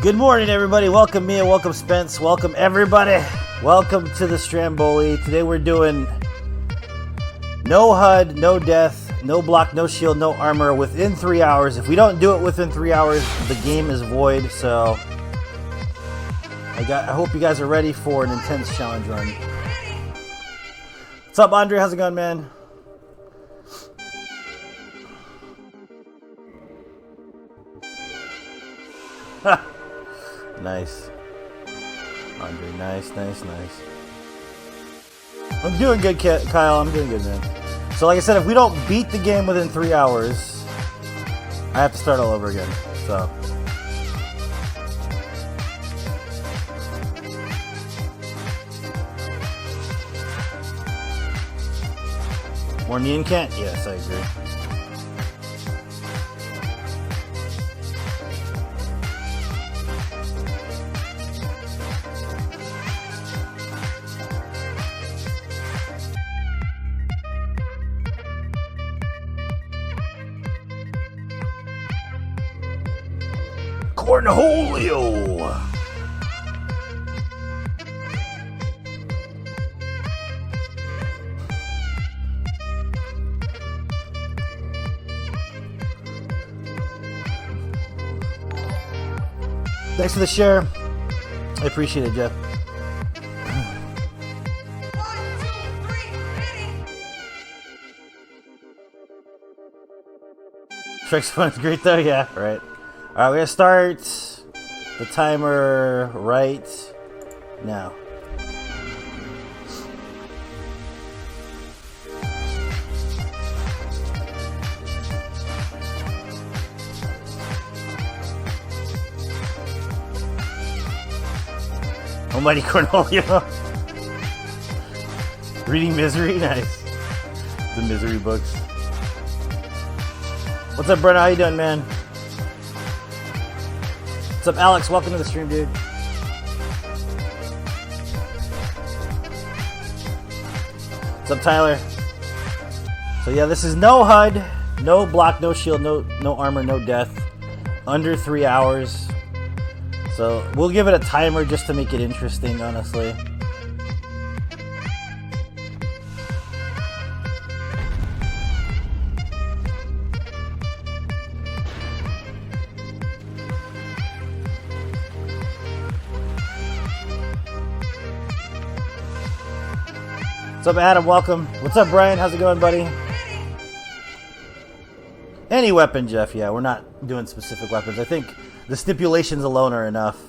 Good morning, everybody. Welcome Mia, welcome Spence, welcome everybody. Welcome to the Stramboli. Today we're doing no HUD, no death, no block, no shield, no armor within 3 hours. If we don't do it within 3 hours, the game is void. So I hope you guys are ready for an intense challenge run. What's up, Andre? How's it going, man? Nice. Andre, nice. I'm doing good, Kyle. I'm doing good, man. So like I said, if we don't beat the game within 3 hours, I have to start all over again. So more Neon Kent? Yes, I agree. Cornholio! Thanks for the share. I appreciate it, Jeff. 1, 2, 3, hitting. Strike's fun is great though, yeah, right. Alright, we're gonna start the timer right now. Almighty Cornholio. Reading Misery, nice. The Misery books. What's up, Brenna? How you doing, man? What's up, Alex? Welcome to the stream, dude. What's up, Tyler? So yeah, this is no HUD, no block, no shield, no armor, no death. Under 3 hours. So we'll give it a timer just to make it interesting, honestly. What's up, Adam? Welcome. What's up, Brian? How's it going, buddy? Any weapon, Jeff. Yeah, we're not doing specific weapons. I think the stipulations alone are enough.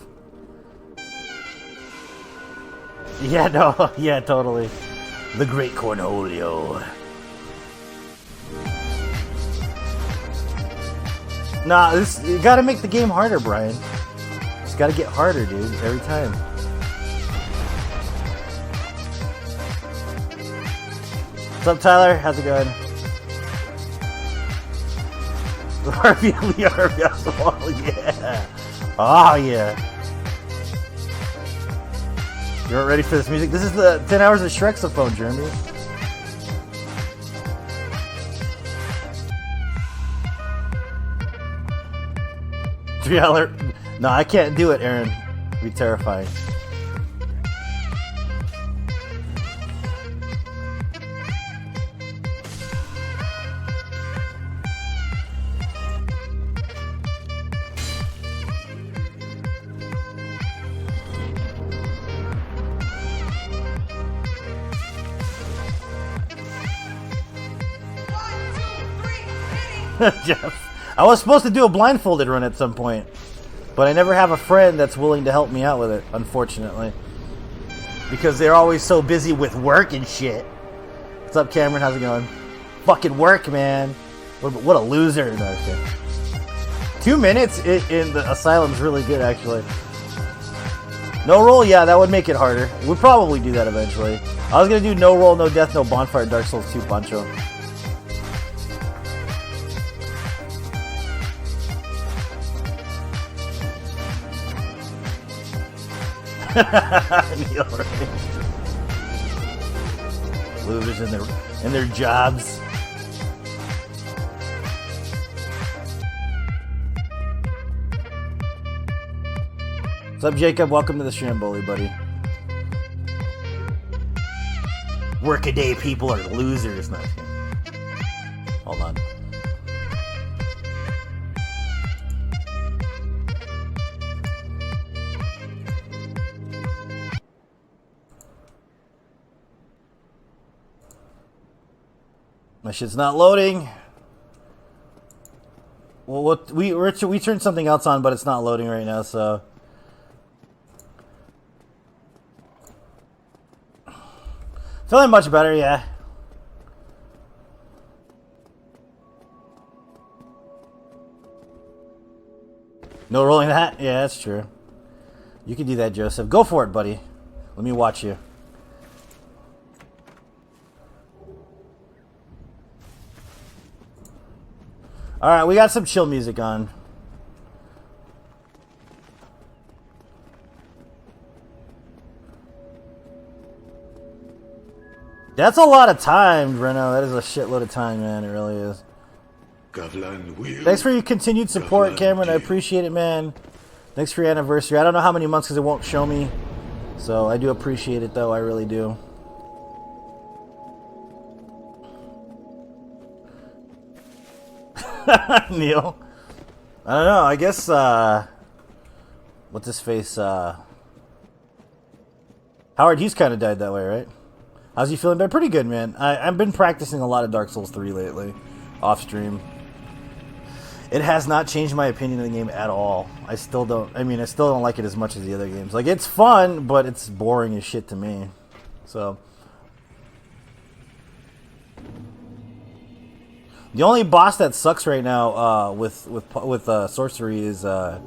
Yeah, no. Yeah, totally. The Great Cornholio. Nah, you gotta make the game harder, Brian. It's gotta get harder, dude, every time. What's up, Tyler? How's it going? Oh, yeah. Oh, yeah. You aren't ready for this music? This is the 10 hours of Shrexophone, Jeremy. $3. No, I can't do it, Aaron. It'd be terrifying. Jeff, I was supposed to do a blindfolded run at some point, but I never have a friend that's willing to help me out with it, unfortunately, because they're always so busy with work and shit. What's up, Cameron? How's it going? Fucking work, man. What a loser. No, I'm kidding. 2 minutes in the asylum's really good, actually. No roll, yeah, that would make it harder. We'll probably do that eventually. I was gonna do no roll, no death, no bonfire, Dark Souls 2 Pancho. Losers in their jobs. What's up, Jacob? Welcome to the Shamboli, buddy. Workaday people are losers. No, hold on. My shit's not loading. Well, we turned something else on, but it's not loading right now, so. Feeling much better, yeah. No rolling that? Yeah, that's true. You can do that, Joseph. Go for it, buddy. Let me watch you. Alright, we got some chill music on. That's a lot of time, Breno. That is a shitload of time, man. It really is. Thanks for your continued support, Cameron. I appreciate it, man. Thanks for your anniversary. I don't know how many months because it won't show me. So I do appreciate it, though. I really do. Neil. I don't know. I guess, what's his face? Howard Hughes kind of died that way, right? How's he feeling? Been pretty good, man. I've been practicing a lot of Dark Souls 3 lately, off stream. It has not changed my opinion of the game at all. I still don't like it as much as the other games. Like, it's fun, but it's boring as shit to me. So the only boss that sucks right now with sorcery is the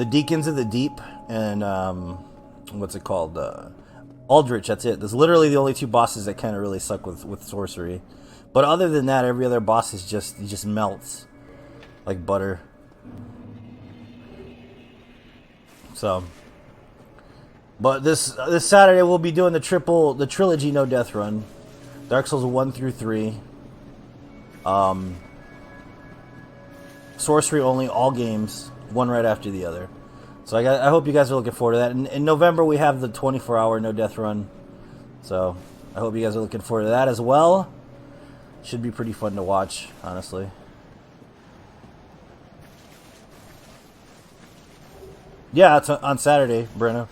Deacons of the Deep and what's it called? Aldrich. That's it. There's literally the only two bosses that kind of really suck with sorcery. But other than that, every other boss is just melts like butter. So, but this Saturday we'll be doing the trilogy no death run, Dark Souls 1 through 3. Sorcery only, all games, one right after the other. So I hope you guys are looking forward to that. In November we have the 24-hour no death run. So I hope you guys are looking forward to that as well. Should be pretty fun to watch, honestly. Yeah, it's on Saturday, Breno.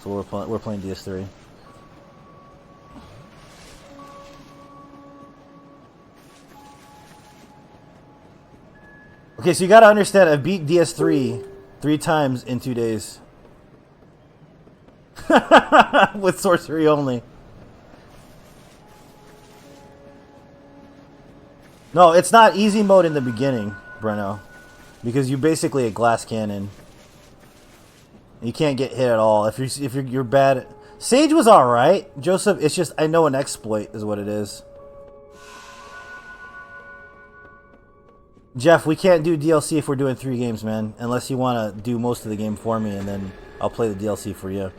So we're playing DS3. Okay, so you gotta understand, I beat DS3 3 times in 2 days. With sorcery only. No, it's not easy mode in the beginning, Breno. Because you're basically a glass cannon. You can't get hit at all. If you're bad. Sage was alright, Joseph. It's just I know an exploit is what it is. Jeff, we can't do DLC if we're doing 3 games, man. Unless you want to do most of the game for me, and then I'll play the DLC for you.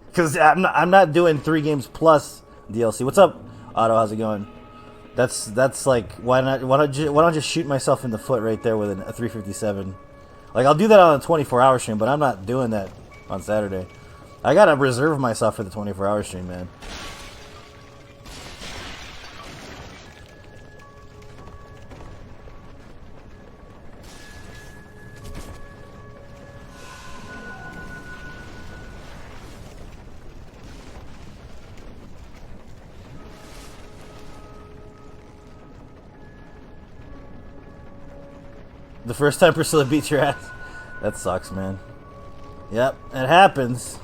Because I'm not doing 3 games plus DLC. What's up, Otto? How's it going? That's like why don't just shoot myself in the foot right there with a 357? Like, I'll do that on a 24-hour stream, but I'm not doing that on Saturday. I gotta reserve myself for the 24-hour stream, man. The first time Priscilla beats your ass. That sucks, man. Yep, it happens.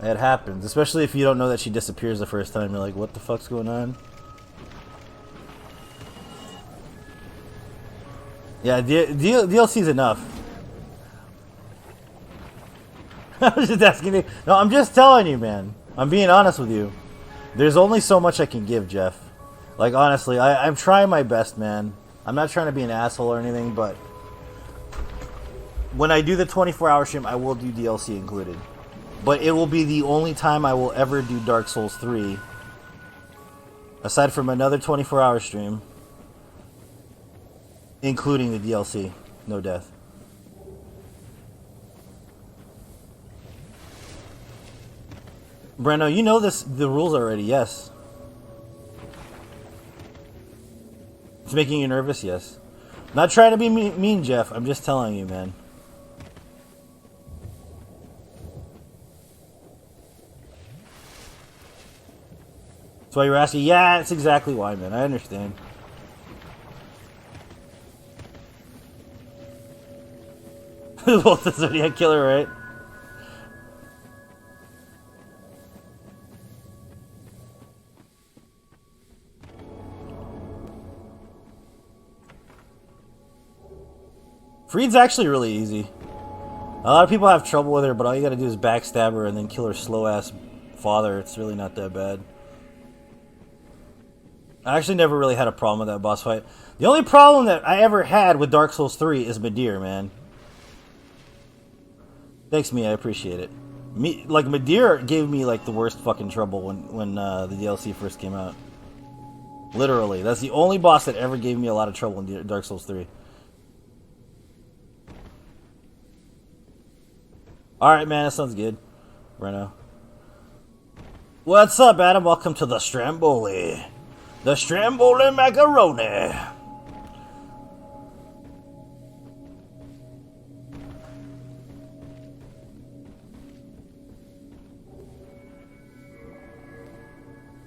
It happens. Especially if you don't know that she disappears the first time. You're like, what the fuck's going on? Yeah, DLC's enough. I was just asking you. No, I'm just telling you, man. I'm being honest with you. There's only so much I can give, Jeff. Like, honestly, I'm trying my best, man. I'm not trying to be an asshole or anything, but when I do the 24-hour stream, I will do DLC included. But it will be the only time I will ever do Dark Souls 3, aside from another 24-hour stream, including the DLC, no death. Breno, you know the rules already, yes. It's making you nervous, yes. Not trying to be mean, Jeff. I'm just telling you, man. That's why you're asking. Yeah, that's exactly why, man. I understand. Both the Zodiac Killer, right? Freed's actually really easy. A lot of people have trouble with her, but all you gotta do is backstab her and then kill her slow-ass father. It's really not that bad. I actually never really had a problem with that boss fight. The only problem that I ever had with Dark Souls 3 is Midir, man. Thanks, me. I appreciate it. Like, Midir gave me, like, the worst fucking trouble when the DLC first came out. Literally. That's the only boss that ever gave me a lot of trouble in Dark Souls 3. Alright, man. That sounds good. Reno. What's up, Adam? Welcome to the Stromboli. The Stromboli macaroni.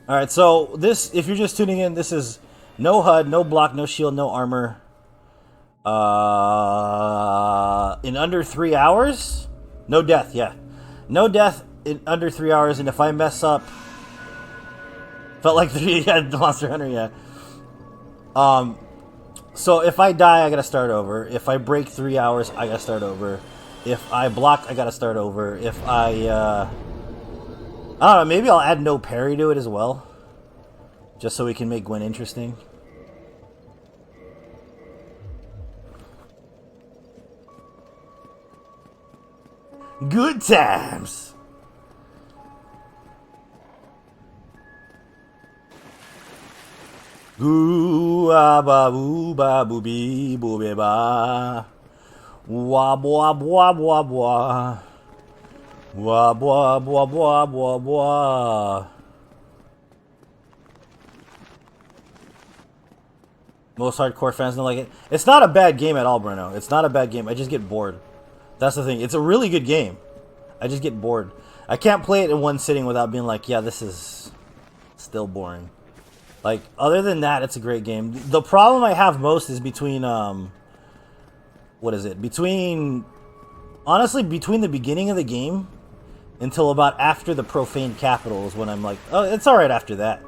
Alright, so this, if you're just tuning in, this is no HUD, no block, no shield, no armor. In under 3 hours? No death, yeah. No death in under 3 hours, and if I mess up... Felt like yeah, the Monster Hunter, yeah. So if I die, I gotta start over. If I break 3 hours, I gotta start over. If I block, I gotta start over. If I don't know, maybe I'll add no parry to it as well. Just so we can make Gwen interesting. Good times! Goo ba boo ba boo bee boo be ba. Wah bwah bwah bwah bwah. Wah bwah bwah bwah bwah bwah. Most hardcore fans don't like it. It's not a bad game at all, Bruno. It's not a bad game. I just get bored. That's the thing. It's a really good game. I just get bored. I can't play it in one sitting without being like, yeah, this is still boring. Like, other than that, it's a great game. The problem I have most is between, what is it? Honestly, between the beginning of the game until about after the Profaned Capital is when I'm like, oh, it's alright after that.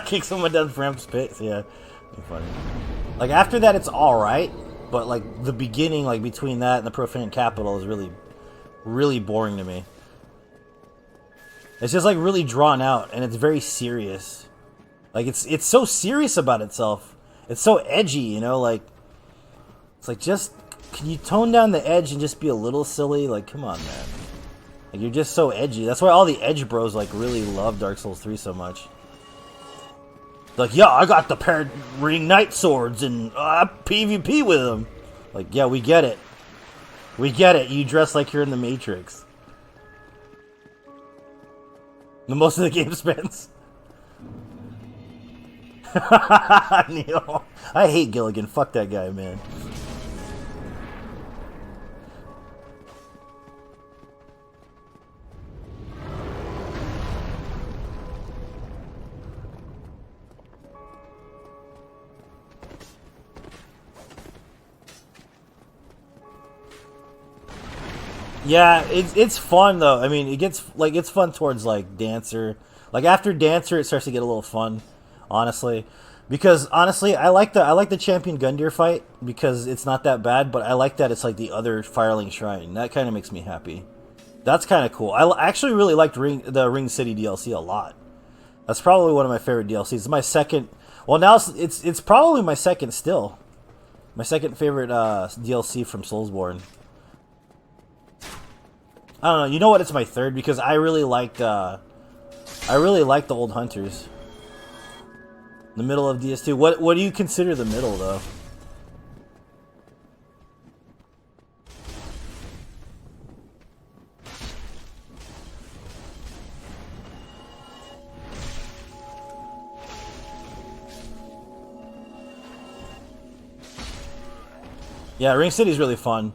Kick someone down Framp's pit. Yeah, funny. Like, after that, it's alright. But, like, the beginning, like, between that and the Profaned Capital is really, really boring to me. It's just, like, really drawn out, and it's very serious. Like, it's so serious about itself. It's so edgy, you know? Like, it's like, just, can you tone down the edge and just be a little silly? Like, come on, man. Like, you're just so edgy. That's why all the edge bros, like, really love Dark Souls 3 so much. Like, yeah, I got the paired ring knight swords and PvP with them. Like, yeah, we get it. We get it. You dress like you're in the Matrix. The most of the game spends. Neil. I hate Gilligan. Fuck that guy, man. Yeah, it's fun though. I mean, it's fun towards like Dancer. Like after Dancer, it starts to get a little fun, honestly. Because honestly, I like the Champion Gundyr fight because it's not that bad, but I like that it's like the other Firelink Shrine. That kind of makes me happy. That's kind of cool. I actually really liked the Ring City DLC a lot. That's probably one of my favorite DLCs. It's my second. Well, now it's probably my second still. My second favorite DLC from Soulsborne. I don't know. You know what? It's my third because I really liked the old Hunters. The middle of DS2. What do you consider the middle though? Yeah, Ring City's really fun.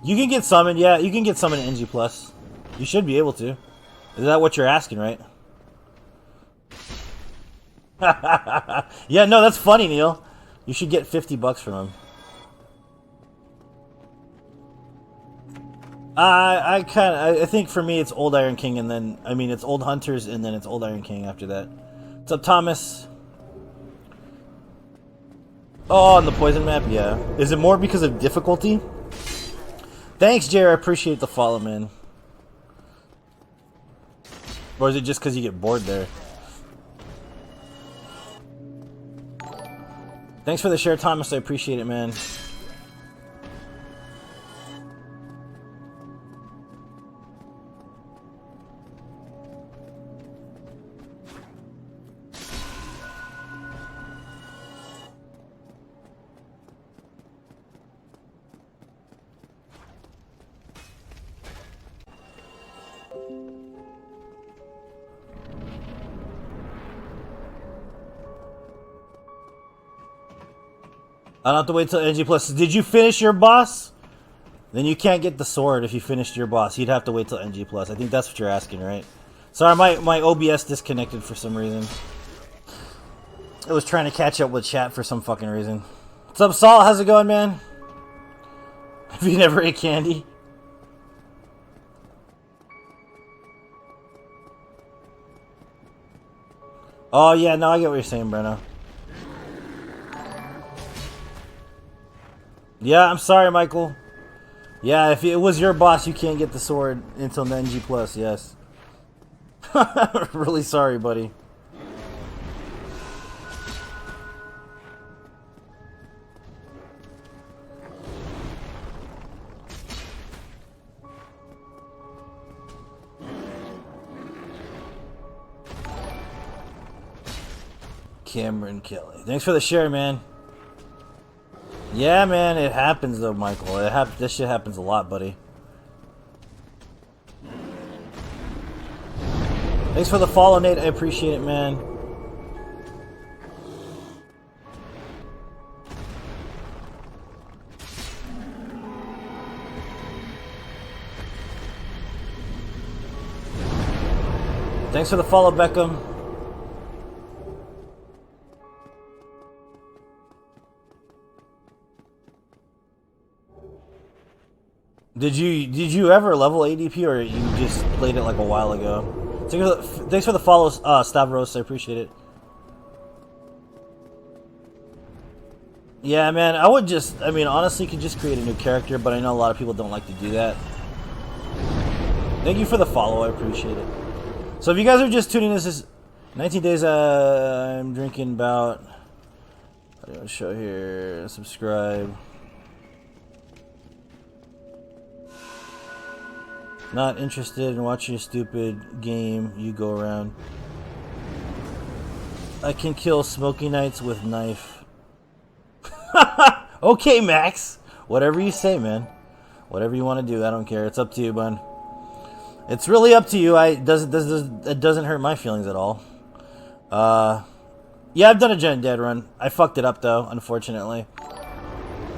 You can get summoned, yeah, you can get summoned in NG+. You should be able to. Is that what you're asking, right? Yeah, no, that's funny, Neil. You should get $50 from him. I think for me it's Old Iron King and then, I mean, it's Old Hunters and then it's Old Iron King after that. What's up, Thomas? Oh, on the poison map? Yeah. Is it more because of difficulty? Thanks, Jer. I appreciate the follow, man. Or is it just because you get bored there? Thanks for the share, Thomas. I appreciate it, man. I don't have to wait till NG+. Did you finish your boss? Then you can't get the sword if you finished your boss. You'd have to wait till NG+. I think that's what you're asking, right? Sorry, my OBS disconnected for some reason. It was trying to catch up with chat for some fucking reason. What's up, Saul? How's it going, man? Have you never ate candy? Oh, yeah, no, I get what you're saying, Breno. Yeah, I'm sorry, Michael. Yeah, if it was your boss, you can't get the sword until NG+, yes. Really sorry, buddy. Cameron Kelly. Thanks for the share, man. Yeah, man, it happens though, Michael. This shit happens a lot, buddy. Thanks for the follow, Nate. I appreciate it, man. Thanks for the follow, Beckham. Did you ever level ADP, or you just played it like a while ago? Thanks for the follow, Stavros. I appreciate it. Yeah, man. I mean, honestly, you could just create a new character, but I know a lot of people don't like to do that. Thank you for the follow. I appreciate it. So if you guys are just tuning this is 19 days. I'm drinking about. I'm gonna show here. Subscribe. Not interested in watching a stupid game you go around. I can kill Smoky Knights with knife. Okay, Max. Whatever you say, man. Whatever you want to do, I don't care. It's up to you, bud. It's really up to you. It doesn't hurt my feelings at all. Yeah, I've done a Gen Dead run. I fucked it up though, unfortunately.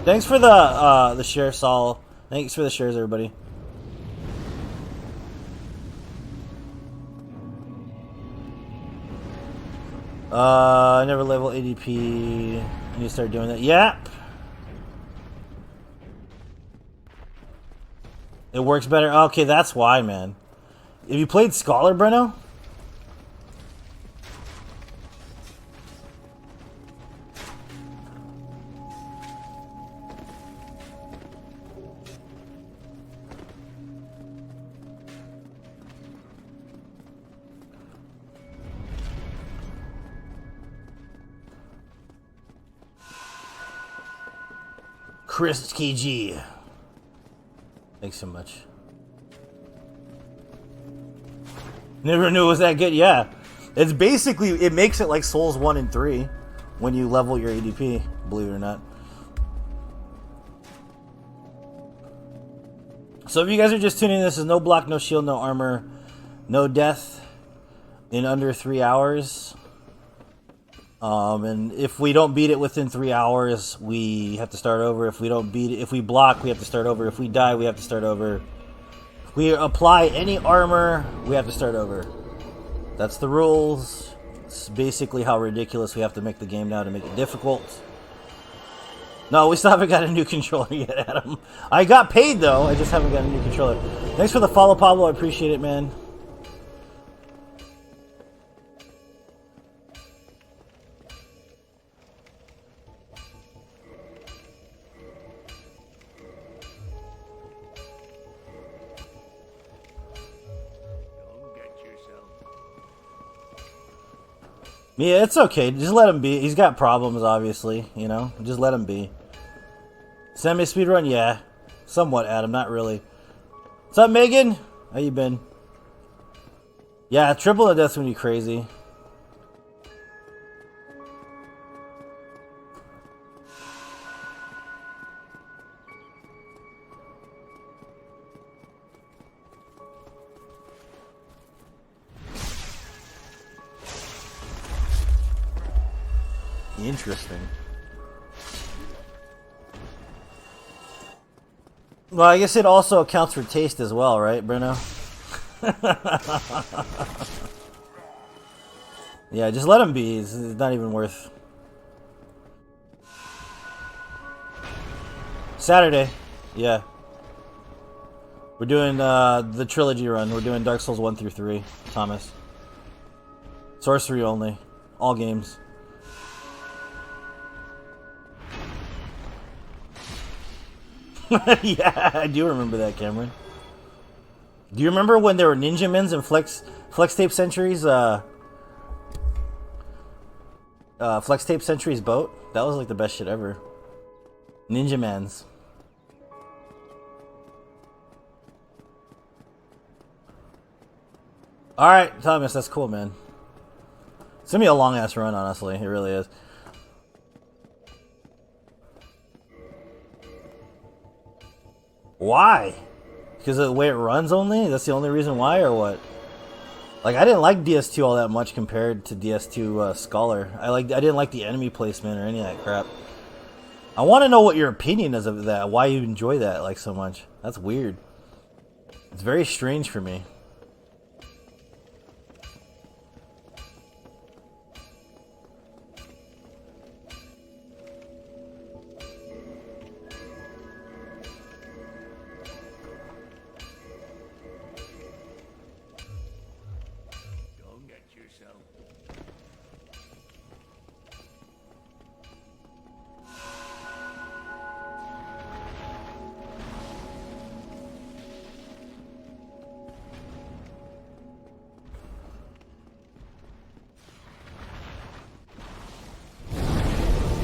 Thanks for the share, Saul. Thanks for the shares, everybody. I never level ADP. I need to start doing that. Yep. It works better. Okay, that's why, man. Have you played Scholar, Breno? Chris KG. Thanks so much. Never knew it was that good. Yeah. It's basically, it makes it like Souls 1 and 3 when you level your ADP, believe it or not. So if you guys are just tuning in, this is no block, no shield, no armor, no death in under 3 hours. And if we don't beat it within 3 hours, we have to start over. If we don't beat it, if we block, we have to start over. If we die, we have to start over. If we apply any armor, we have to start over. That's the rules. It's basically how ridiculous we have to make the game now to make it difficult. No, we still haven't got a new controller yet, Adam. I got paid, though. I just haven't got a new controller. Thanks for the follow, Pablo. I appreciate it, man. Yeah, it's okay. Just let him be. He's got problems, obviously, you know? Just let him be. Send me a speedrun? Yeah. Somewhat, Adam. Not really. What's up, Megan? How you been? Yeah, triple the death's gonna be crazy. Interesting. Well, I guess it also accounts for taste as well, right, Bruno? Yeah, just let him be. It's not even worth. Saturday. Yeah. We're doing the trilogy run. We're doing Dark Souls 1 through 3, Thomas. Sorcery only. All games. Yeah, I do remember that, Cameron. Do you remember when there were Ninja Men's and Flex Tape Centuries? Flex Tape Centuries boat? That was like the best shit ever. Ninja Men's. Alright, Thomas, that's cool, man. It's gonna be a long ass run, honestly. It really is. Why? Because of the way it runs only? That's the only reason why, or what? Like, I didn't like DS2 all that much compared to DS2 Scholar. I didn't like the enemy placement or any of that crap. I want to know what your opinion is of that. Why you enjoy that like so much. That's weird. It's very strange for me.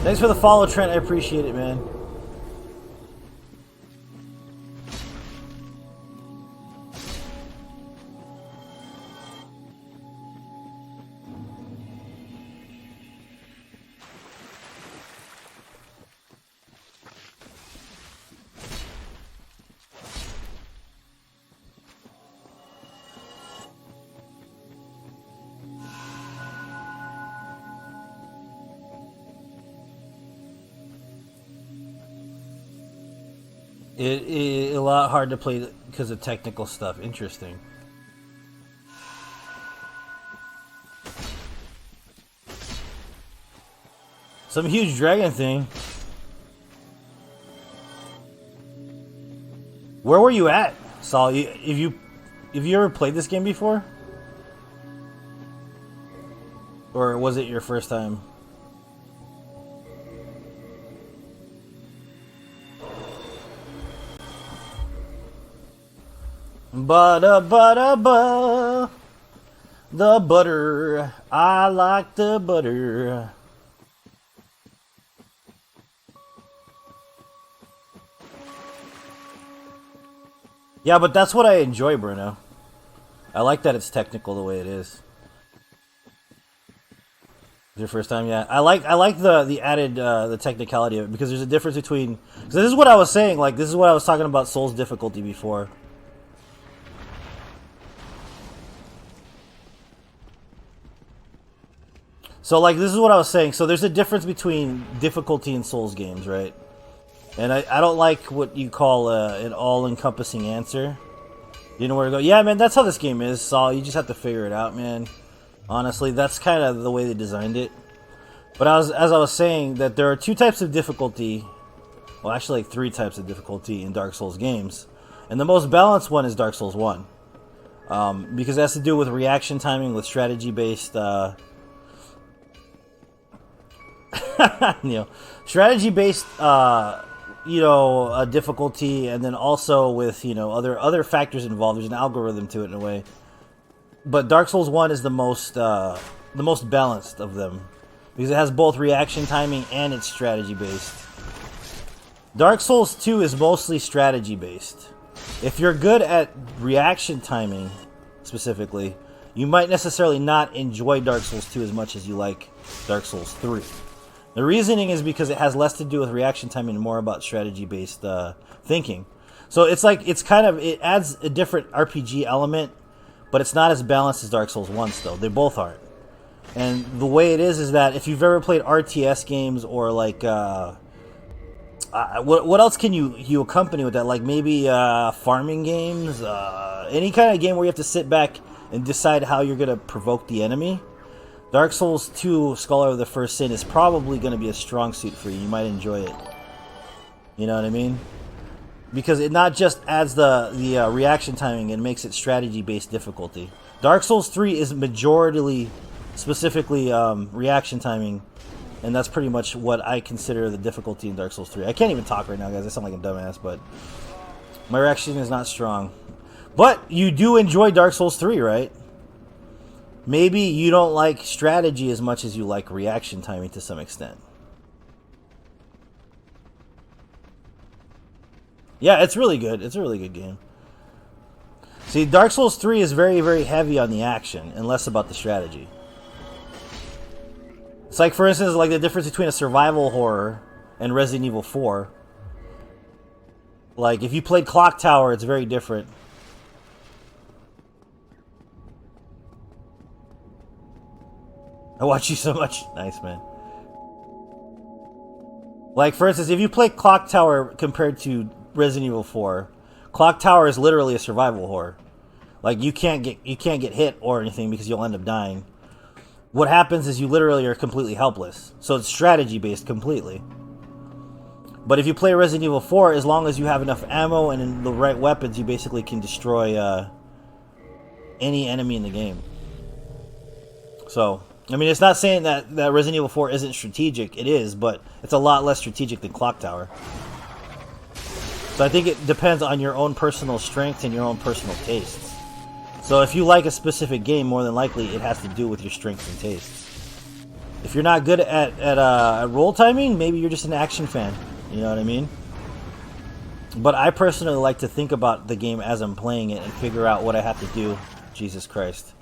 Thanks for the follow, Trent. I appreciate it, man. It a lot hard to play because of technical stuff. Interesting. Some huge dragon thing. Where were you at, Saul? Have you ever played this game before? Or was it your first time? Butter, butter, butter. The butter. I like the butter. Yeah, but that's what I enjoy, Bruno. I like that it's technical the way it is. Your first time, yeah. I like the added the technicality of it because there's a difference between. Cause this is what I was saying. Like this is what I was talking about Souls difficulty before. So like this is what I was saying. So there's a difference between difficulty in Souls games, right? And I don't like what you call an all-encompassing answer. You know where to go. Yeah, man, that's how this game is. So you just have to figure it out, man. Honestly, that's kind of the way they designed it. But as I was saying, that there are two types of difficulty. Well, actually, like three types of difficulty in Dark Souls games, and the most balanced one is Dark Souls 1, because it has to do with reaction timing, with strategy-based, strategy-based, difficulty, and then also with other factors involved. There's an algorithm to it in a way, but Dark Souls 1 is the most balanced of them. Because it has both reaction timing and it's strategy based. Dark Souls 2 is mostly strategy based. If you're good at reaction timing, specifically, you might necessarily not enjoy Dark Souls 2 as much as you like Dark Souls 3. The reasoning is because it has less to do with reaction timing and more about strategy based thinking. So it adds a different RPG element, but it's not as balanced as Dark Souls 1 still. They both aren't. And the way it is that if you've ever played RTS games or like what else can you accompany with that? Like maybe farming games, any kind of game where you have to sit back and decide how you're gonna provoke the enemy. Dark Souls 2 Scholar of the First Sin is probably gonna be a strong suit for you. You might enjoy it. You know what I mean? Because it not just adds the reaction timing, it makes it strategy based difficulty. Dark Souls 3 is majority specifically reaction timing, and that's pretty much what I consider the difficulty in Dark Souls 3. I can't even talk right now, guys. I sound like a dumbass, but my reaction is not strong. But you do enjoy Dark Souls 3, right? Maybe you don't like strategy as much as you like reaction timing to some extent. Yeah, it's really good. It's a really good game. See, Dark Souls 3 is very, very heavy on the action and less about the strategy. It's like, for instance, like the difference between a survival horror and Resident Evil 4. Like, if you played Clock Tower, it's very different. I watch you so much. Nice, man. Like, for instance, if you play Clock Tower compared to Resident Evil 4, Clock Tower is literally a survival horror. Like, you can't get hit or anything because you'll end up dying. What happens is you literally are completely helpless. So it's strategy based completely. But if you play Resident Evil 4, as long as you have enough ammo and the right weapons, you basically can destroy any enemy in the game. So, I mean, it's not saying that Resident Evil 4 isn't strategic. It is, but it's a lot less strategic than Clock Tower. So I think it depends on your own personal strengths and your own personal tastes. So if you like a specific game, more than likely it has to do with your strengths and tastes. If you're not good at roll timing, maybe you're just an action fan. You know what I mean? But I personally like to think about the game as I'm playing it and figure out what I have to do. Jesus Christ.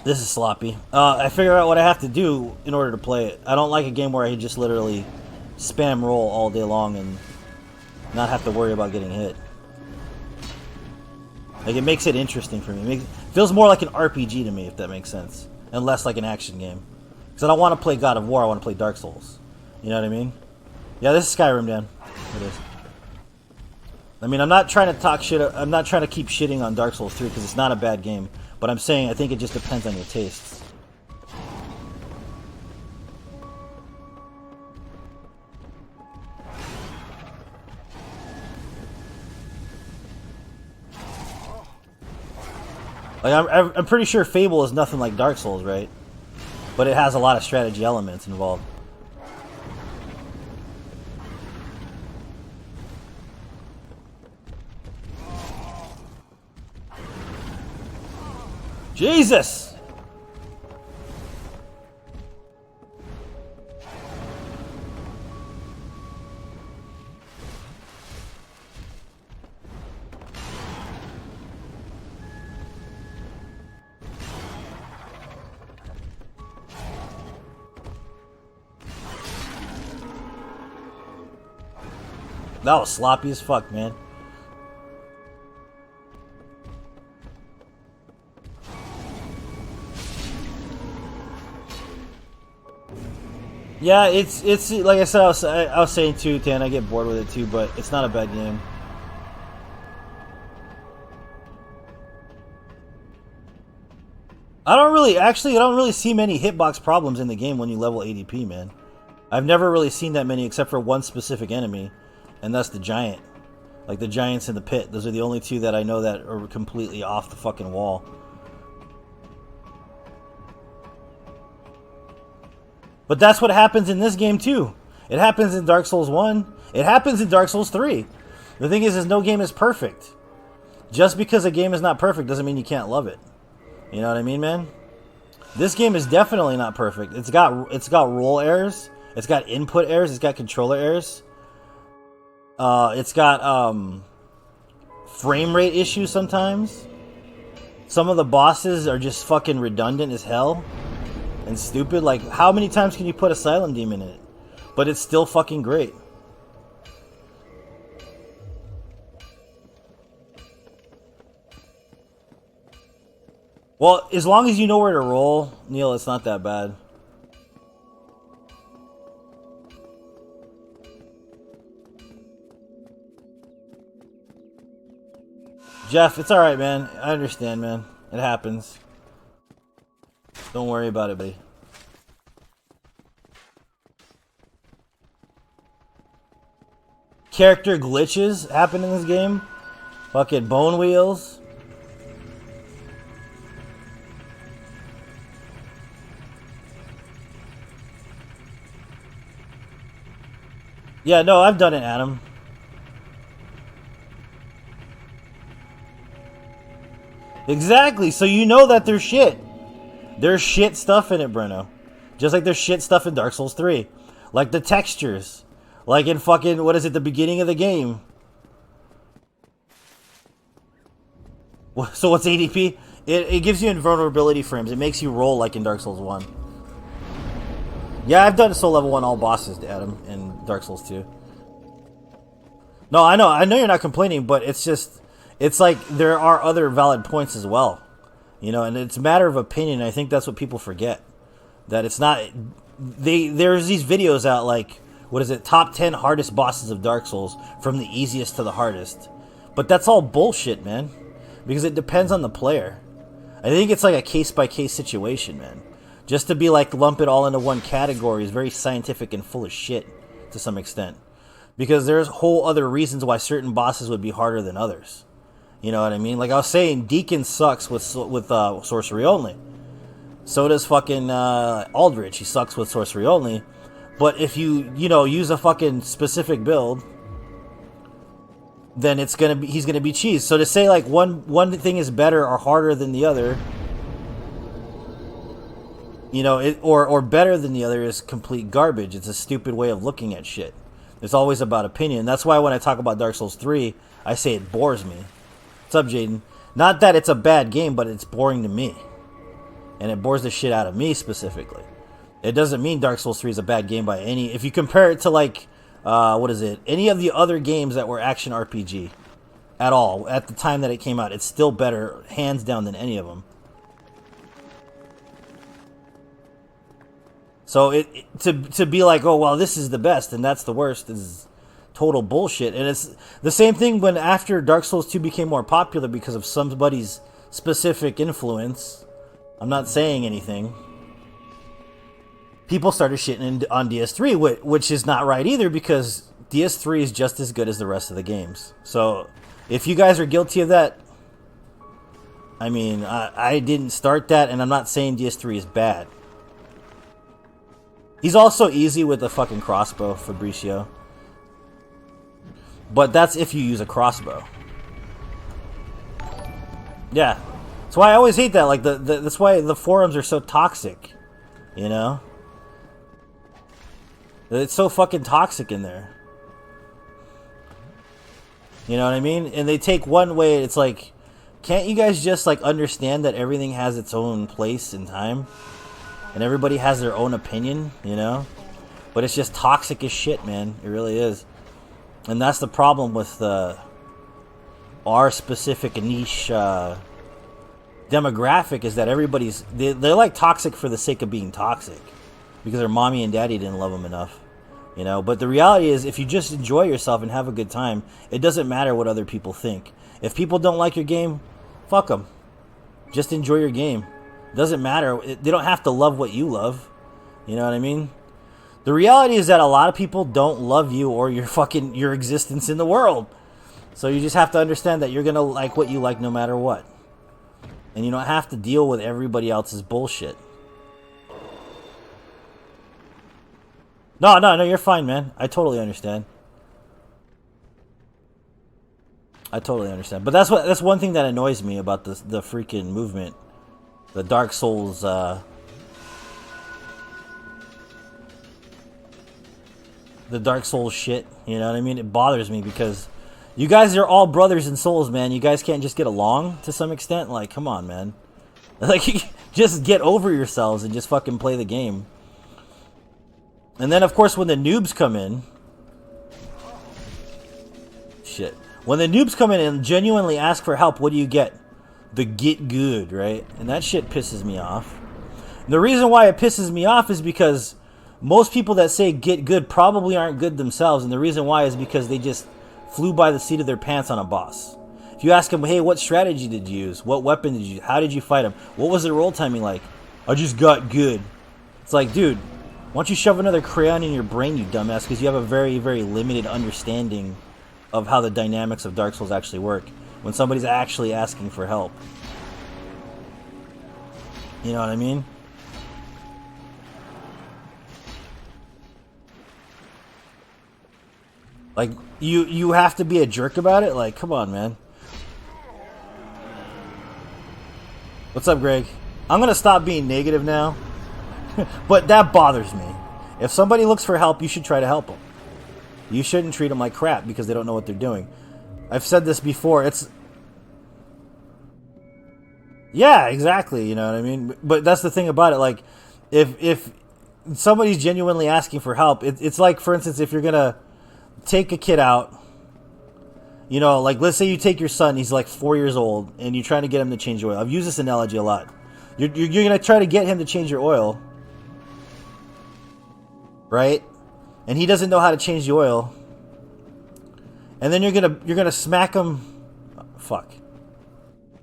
This is sloppy. I figure out what I have to do in order to play it. I don't like a game where I just literally spam roll all day long and not have to worry about getting hit. Like, it makes it interesting for me. It feels more like an RPG to me, if that makes sense. And less like an action game. Because I don't want to play God of War, I want to play Dark Souls. You know what I mean? Yeah, this is Skyrim, Dan. It is. I mean, I'm not trying to talk shit. I'm not trying to keep shitting on Dark Souls 3, because it's not a bad game. But I'm saying I think it just depends on your tastes. Like, I'm pretty sure Fable is nothing like Dark Souls, right? But it has a lot of strategy elements involved. Jesus! That was sloppy as fuck, man. Yeah, it's like I said, I was saying too, Tan. I get bored with it too, but it's not a bad game. I don't really see many hitbox problems in the game when you level ADP, man. I've never really seen that many except for one specific enemy, and that's the giant. Like the giants in the pit. Those are the only two that I know that are completely off the fucking wall. But that's what happens in this game too. It happens in Dark Souls 1. It happens in Dark Souls 3. The thing is no game is perfect. Just because a game is not perfect doesn't mean you can't love it. You know what I mean, man? This game is definitely not perfect. It's got roll errors. It's got input errors. It's got controller errors. It's got frame rate issues sometimes. Some of the bosses are just fucking redundant as hell and stupid. Like, how many times can you put a silent demon in it? But it's still fucking great. Well, as long as you know where to roll, Neil, it's not that bad. Jeff, it's alright, man. I understand, man. It happens. Don't worry about it, buddy. Character glitches happen in this game. Fucking bone wheels. Yeah, no, I've done it, Adam. Exactly, so you know that there's shit. There's shit stuff in it, Bruno. Just like there's shit stuff in Dark Souls 3. Like the textures. Like in fucking, what is it, the beginning of the game. So what's ADP? It gives you invulnerability frames. It makes you roll like in Dark Souls 1. Yeah, I've done soul level 1 all bosses, Adam, in Dark Souls 2. No, I know you're not complaining, but it's just, it's like there are other valid points as well. You know, and it's a matter of opinion. I think that's what people forget. That it's not, there's these videos out like, what is it, top 10 hardest bosses of Dark Souls, from the easiest to the hardest. But that's all bullshit, man. Because it depends on the player. I think it's like a case-by-case situation, man. Just to be like lump it all into one category is very scientific and full of shit to some extent, because there's whole other reasons why certain bosses would be harder than others. You know what I mean? Like I was saying, Deacon sucks with sorcery only. So does fucking Aldrich. He sucks with sorcery only. But if you use a fucking specific build, then he's gonna be cheese. So to say like one thing is better or harder than the other, or better than the other, is complete garbage. It's a stupid way of looking at shit. It's always about opinion. That's why when I talk about Dark Souls 3, I say it bores me. What's up, Jaden? Not that it's a bad game, but it's boring to me. And it bores the shit out of me specifically. It doesn't mean Dark Souls 3 is a bad game by any... If you compare it to like, any of the other games that were action RPG at all, at the time that it came out, it's still better, hands down, than any of them. So to be like, oh well, this is the best and that's the worst is total bullshit. And it's the same thing when after Dark Souls 2 became more popular because of somebody's specific influence. I'm not saying anything. People started shitting on DS3, which is not right either, because DS3 is just as good as the rest of the games. So if you guys are guilty of that, I mean, I didn't start that, and I'm not saying DS3 is bad. He's also easy with a fucking crossbow, Fabricio. But that's if you use a crossbow. Yeah. That's why I always hate that. Like, that's why the forums are so toxic. You know? It's so fucking toxic in there. You know what I mean? And they take one way, it's like, can't you guys just, like, understand that everything has its own place and time? And everybody has their own opinion, you know? But it's just toxic as shit, man. It really is. And that's the problem with our specific niche demographic, is that they're like toxic for the sake of being toxic because their mommy and daddy didn't love them enough, you know. But the reality is, if you just enjoy yourself and have a good time, it doesn't matter what other people think. If people don't like your game, fuck them. Just enjoy your game. It doesn't matter. They don't have to love what you love. You know what I mean? The reality is that a lot of people don't love you or your existence in the world. So you just have to understand that you're going to like what you like no matter what. And you don't have to deal with everybody else's bullshit. No, you're fine, man. I totally understand. But that's one thing that annoys me about the freaking movement. The Dark Souls the Dark Souls shit, you know what I mean? It bothers me because you guys are all brothers in souls, man. You guys can't just get along to some extent? Like, come on, man. Like, just get over yourselves and just fucking play the game. And then, of course, when the noobs come in... Shit. When the noobs come in and genuinely ask for help, what do you get? The get good, right? And that shit pisses me off. And the reason why it pisses me off is because most people that say get good probably aren't good themselves. And the reason why is because they just flew by the seat of their pants on a boss. If you ask them, hey, what strategy did you use? What weapon did you use? How did you fight him? What was the roll timing like? I just got good. It's like, dude, why don't you shove another crayon in your brain, you dumbass? Because you have a very, very limited understanding of how the dynamics of Dark Souls actually work when somebody's actually asking for help. You know what I mean? Like, you have to be a jerk about it? Like, come on, man. What's up, Greg? I'm gonna stop being negative now. But that bothers me. If somebody looks for help, you should try to help them. You shouldn't treat them like crap because they don't know what they're doing. I've said this before. Yeah, exactly. You know what I mean? But that's the thing about it. Like, if somebody's genuinely asking for help, it's like, for instance, if you're gonna take a kid out, you know, like, let's say you take your son, he's like 4 years old, and you're trying to get him to change oil. I've used this analogy a lot. You're gonna try to get him to change your oil, right? And he doesn't know how to change the oil, and then you're gonna smack him. Fuck.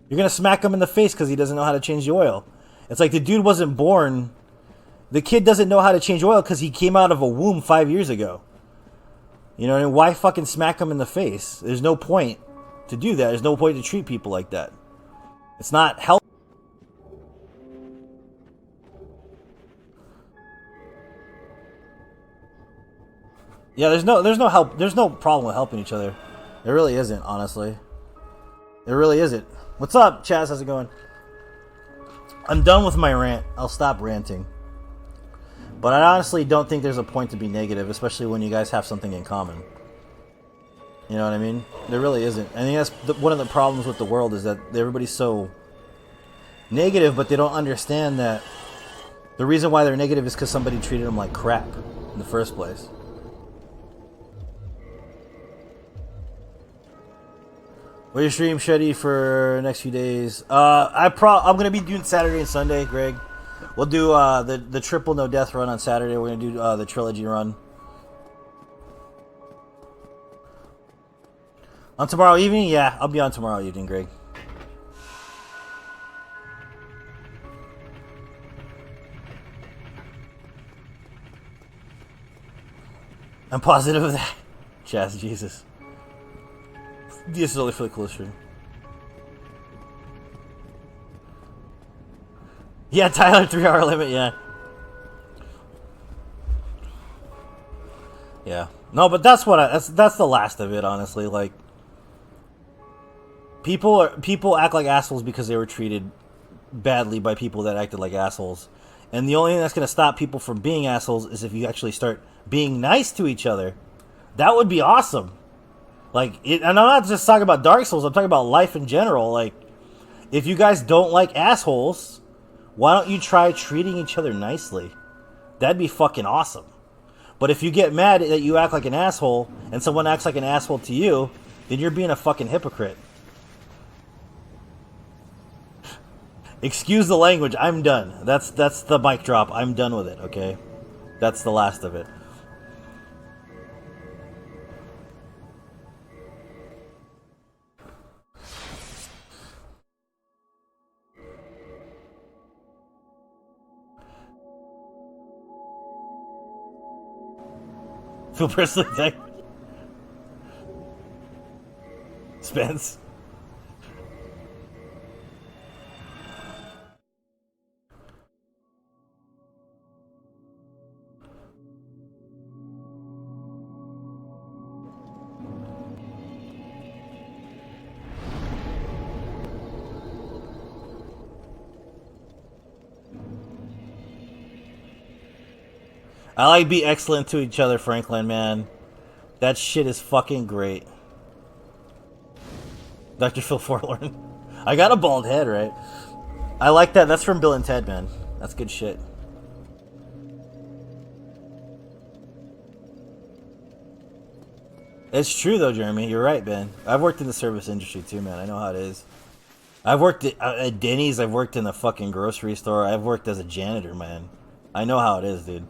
You're gonna smack him in the face because he doesn't know how to change the oil. It's like the dude wasn't born. The kid doesn't know how to change oil because he came out of a womb 5 years ago. You know what I mean? Why fucking smack him in the face? There's no point to do that. There's no point to treat people like that. It's not healthy. Yeah, there's no help. There's no problem with helping each other. There really isn't, honestly. There really isn't. What's up, Chaz? How's it going? I'm done with my rant. I'll stop ranting. But I honestly don't think there's a point to be negative, especially when you guys have something in common. You know what I mean? There really isn't. I think that's one of the problems with the world, is that everybody's so negative, but they don't understand that the reason why they're negative is because somebody treated them like crap in the first place. What's your stream, Shetty, for next few days? I'm gonna be doing Saturday and Sunday, Greg. We'll do the triple no death run on Saturday. We're gonna do the trilogy run on tomorrow evening. Yeah, I'll be on tomorrow evening, Greg. I'm positive of that. Chaz, Jesus. This is only for the close stream. Yeah, Tyler, 3 hour limit, yeah. Yeah. No, but that's the last of it, honestly. Like, people act like assholes because they were treated badly by people that acted like assholes. And the only thing that's going to stop people from being assholes is if you actually start being nice to each other. That would be awesome. Like, and I'm not just talking about Dark Souls, I'm talking about life in general. Like, if you guys don't like assholes, why don't you try treating each other nicely? That'd be fucking awesome. But if you get mad that you act like an asshole and someone acts like an asshole to you, then you're being a fucking hypocrite. Excuse the language. I'm done. That's the mic drop. I'm done with it, okay? That's the last of it. Feel personally attacked. Spence. I like be excellent to each other, Franklin, man. That shit is fucking great. Dr. Phil Forlorn. I got a bald head, right? I like that. That's from Bill and Ted, man. That's good shit. It's true, though, Jeremy. You're right, man. I've worked in the service industry, too, man. I know how it is. I've worked at Denny's. I've worked in the fucking grocery store. I've worked as a janitor, man. I know how it is, dude.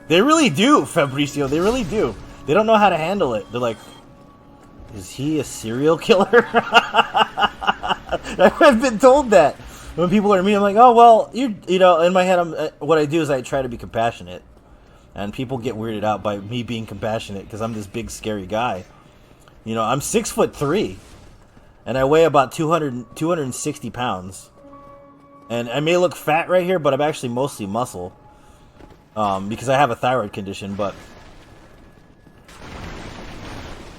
They really do, Fabricio. They really do. They don't know how to handle it. They're like, is he a serial killer? I've been told that. When people are mean, I'm like, oh, well, you know, in my head, what I do is I try to be compassionate. And people get weirded out by me being compassionate because I'm this big, scary guy. You know, I'm 6'3", and I weigh about 260 pounds. And I may look fat right here, but I'm actually mostly muscle. Because I have a thyroid condition, but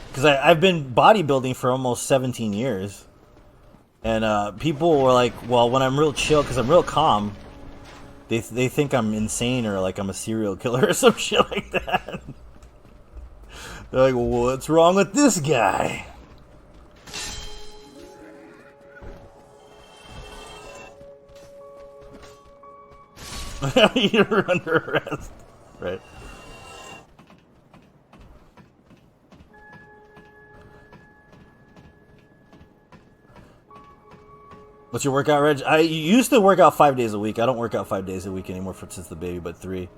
because I've been bodybuilding for almost 17 years, and people were like, well, when I'm real chill, because I'm real calm, they think I'm insane or like I'm a serial killer or some shit like that. They're like, well, what's wrong with this guy? You're under arrest. Right. What's your workout, Reg? I used to work out 5 days a week. I don't work out 5 days a week anymore since the baby, but 3.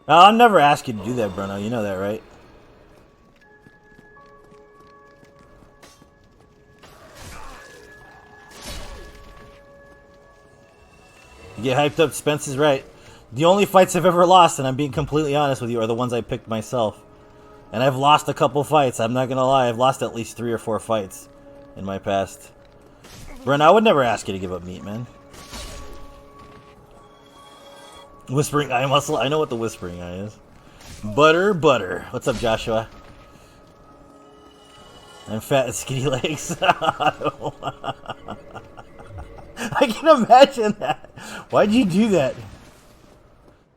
I'll never ask you to do that, Bruno. You know that, right? You get hyped up. Spence is right. The only fights I've ever lost, and I'm being completely honest with you, are the ones I picked myself. And I've lost a couple fights. I'm not gonna lie. I've lost at least 3 or 4 fights in my past. Bren, I would never ask you to give up meat, man. Whispering eye muscle. I know what the whispering eye is. Butter, butter. What's up, Joshua? I'm fat and skinny legs. I can imagine that. Why'd you do that?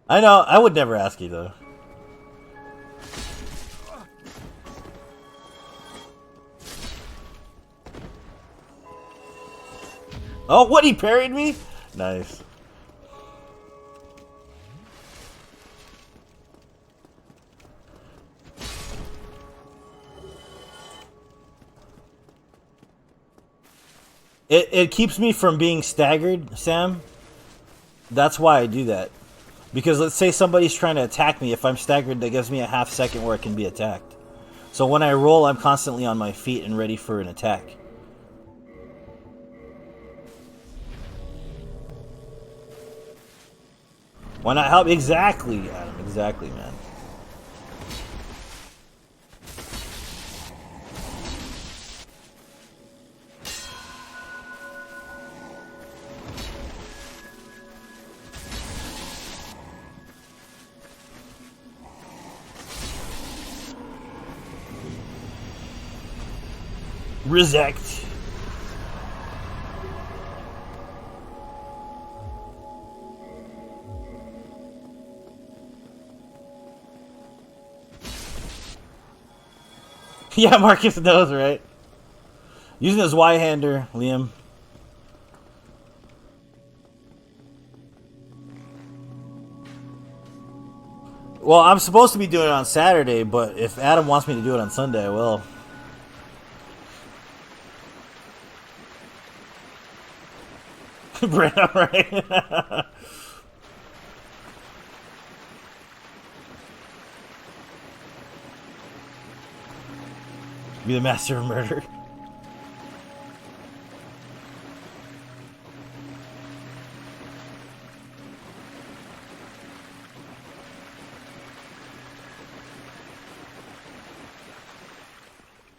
I know. I would never ask you, though. Oh, what? He parried me? Nice. It keeps me from being staggered, Sam. That's why I do that. Because let's say somebody's trying to attack me. If I'm staggered, that gives me a half second where I can be attacked. So when I roll, I'm constantly on my feet and ready for an attack. Why not help? Exactly, Adam. Exactly, man. Resect. Yeah, Marcus knows, right? Using his Y-hander, Liam. Well, I'm supposed to be doing it on Saturday, but if Adam wants me to do it on Sunday, I will. Brandon, right? Be the master of murder.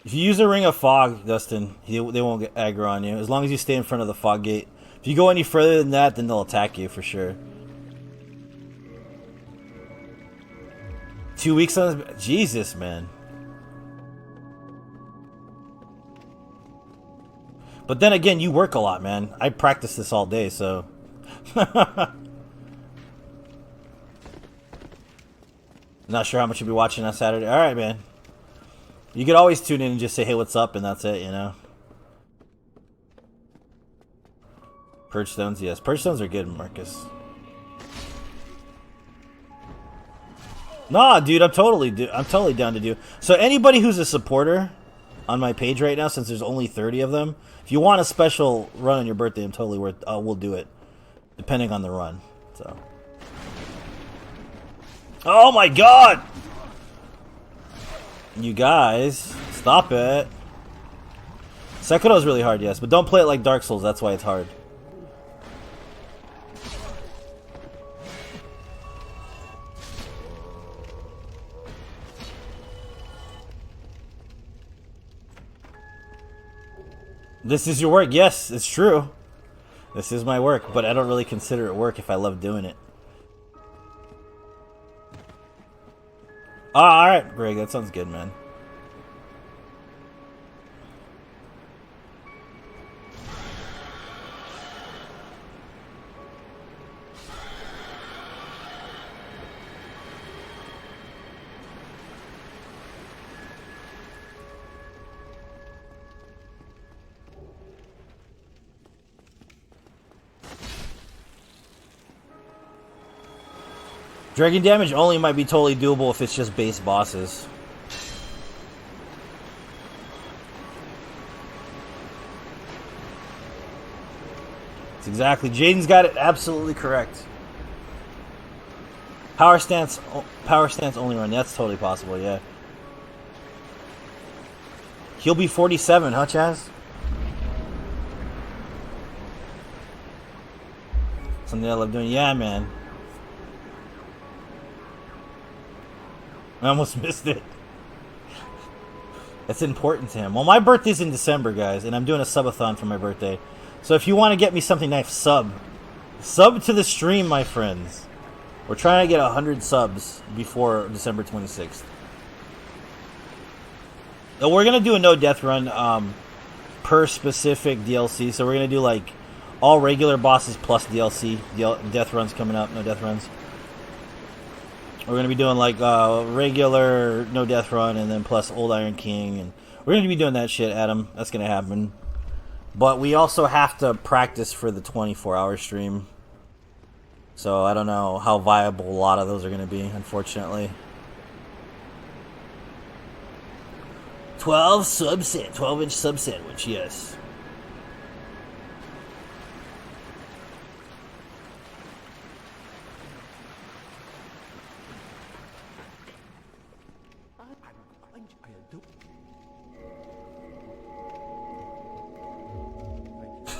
If you use a ring of fog, Dustin, they won't get aggro on you. As long as you stay in front of the fog gate. If you go any further than that, then they'll attack you for sure. 2 weeks on this... Jesus, man. But then again, you work a lot, man. I practice this all day, so... Not sure how much you'll be watching on Saturday. Alright, man. You could always tune in and just say, hey, what's up, and that's it, you know? Purge stones, yes. Purge stones are good, Marcus. Nah, dude, I'm totally down to do. So anybody who's a supporter on my page right now, since there's only 30 of them, if you want a special run on your birthday, I'm totally worth. We'll do it, depending on the run. So. Oh my God! You guys, stop it. Sekiro is really hard, yes, but don't play it like Dark Souls. That's why it's hard. This is your work. Yes, it's true. This is my work, but I don't really consider it work if I love doing it. Ah, alright, Greg, that sounds good, man. Dragon damage only might be totally doable if it's just base bosses. It's exactly. Jaden's got it absolutely correct. Power stance only run. That's totally possible, yeah. He'll be 47, huh, Chaz? Something I love doing. Yeah, man. I almost missed it. That's important to him. Well, my birthday's in December, guys, and I'm doing a subathon for my birthday. So if you want to get me something nice, sub to the stream, my friends. We're trying to get 100 subs before December 26th. We're gonna do a no death run per specific DLC. So we're gonna do like all regular bosses plus DLC. Death runs coming up, no death runs. We're going to be doing like regular no death run and then plus Old Iron King. And we're going to be doing that shit, Adam. That's going to happen. But we also have to practice for the 24-hour stream. So I don't know how viable a lot of those are going to be, unfortunately. 12-inch sub sandwich, yes.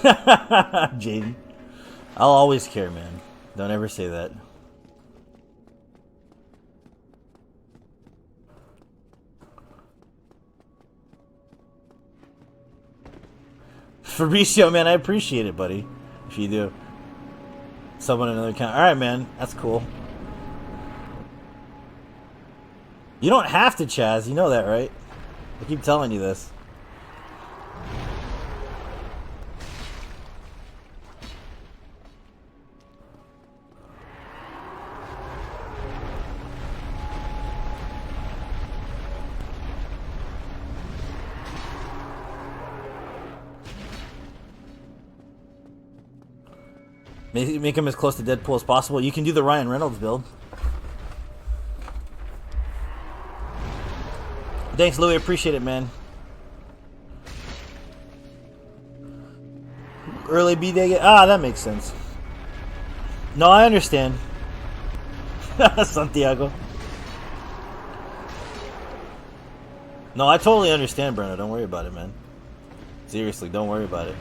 Jaden, I'll always care, man. Don't ever say that. Fabricio, man, I appreciate it, buddy. If you do. Someone another account. Alright, man. That's cool. You don't have to, Chaz. You know that, right? I keep telling you this. Make him as close to Deadpool as possible. You can do the Ryan Reynolds build. Thanks, Louis. Appreciate it, man. Early B-Day. Ah, that makes sense. No, I understand. Santiago. No, I totally understand, Brenda. Don't worry about it, man. Seriously, don't worry about it.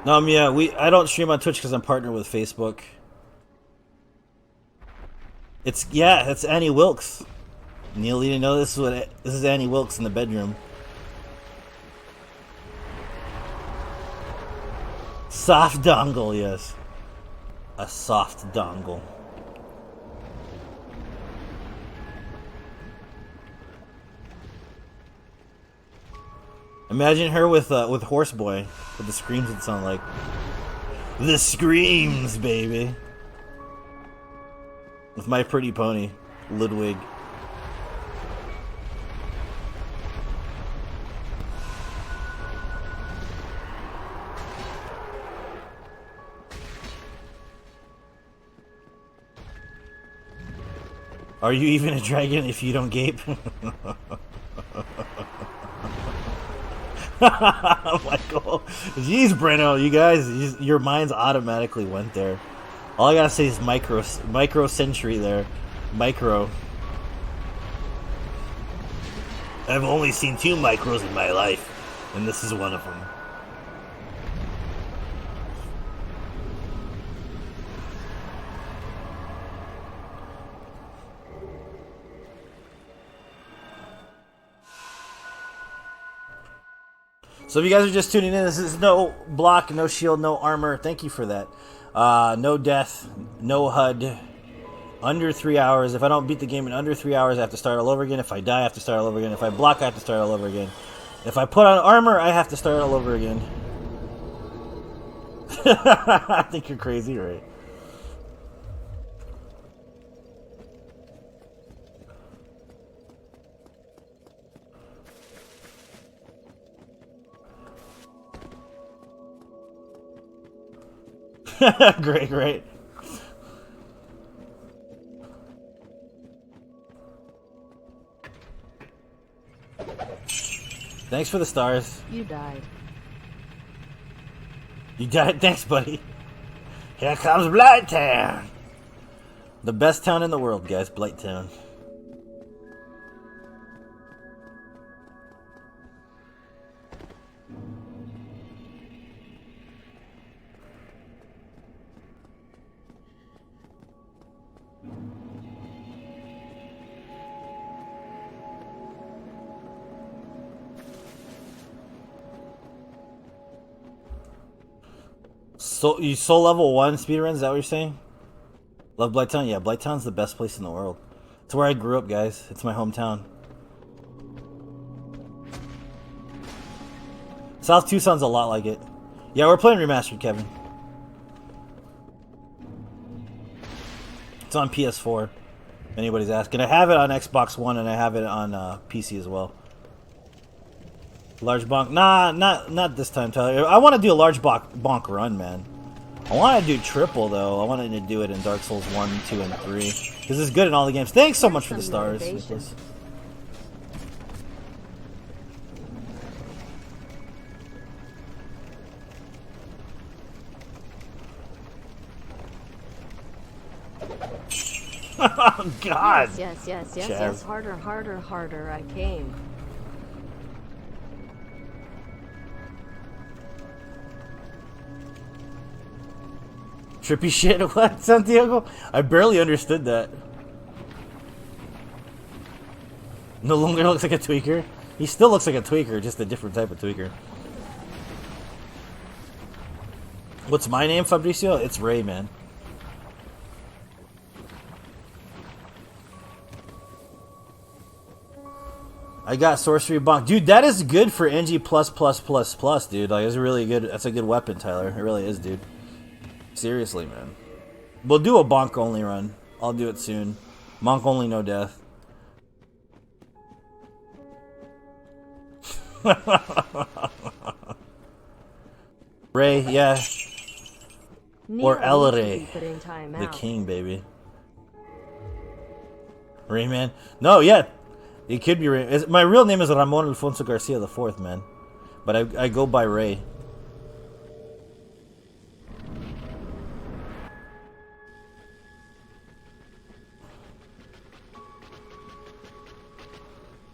No, yeah, I don't stream on Twitch because I'm partnered with Facebook. It's Annie Wilkes. Neil, you didn't know this is Annie Wilkes in the bedroom. Soft dongle, yes. A soft dongle. Imagine her with Horseboy, with the screams that sound like. The screams, baby. With My Pretty Pony, Ludwig. Are you even a dragon if you don't gape? Michael, jeez, Breno, you guys, your minds automatically went there. All I gotta say is micro century there, micro. I've only seen 2 micros in my life, and this is one of them. So if you guys are just tuning in, this is no block, no shield, no armor. Thank you for that. No death, no HUD. Under 3 hours. If I don't beat the game in under 3 hours, I have to start all over again. If I die, I have to start all over again. If I block, I have to start all over again. If I put on armor, I have to start all over again. I think you're crazy, right? Great. Thanks for the stars. You died. You died? Thanks, buddy. Here comes Blighttown. The best town in the world, guys. Blighttown. So you soul level 1 speedruns, is that what you're saying? Love Blighttown? Yeah, Blighttown's the best place in the world. It's where I grew up, guys. It's my hometown. South Tucson's a lot like it. Yeah, we're playing remastered, Kevin. It's on PS4. If anybody's asking. I have it on Xbox One and I have it on PC as well. Large bonk? Nah, not this time, Tyler. I want to do a large bonk run, man. I want to do triple, though. I wanted to do it in Dark Souls 1, 2, and 3. Because it's good in all the games. Thanks so much for the stars, Nicholas. Oh, God. Yes. Harder. I came. Trippy shit? What, Santiago? I barely understood that. No longer looks like a tweaker? He still looks like a tweaker, just a different type of tweaker. What's my name, Fabricio? It's Ray, man. I got sorcery bonk, dude. That is good for NG plus plus plus plus, dude. Like, it's really good. That's a good weapon, Tyler. It really is, dude. Seriously, man. We'll do a bonk only run. I'll do it soon. Monk only, no death. Ray, yeah. Or Elray, the king, baby. Rayman. No, yeah. It could be Ray. My real name is Ramon Alfonso Garcia the Fourth, man. But I go by Ray.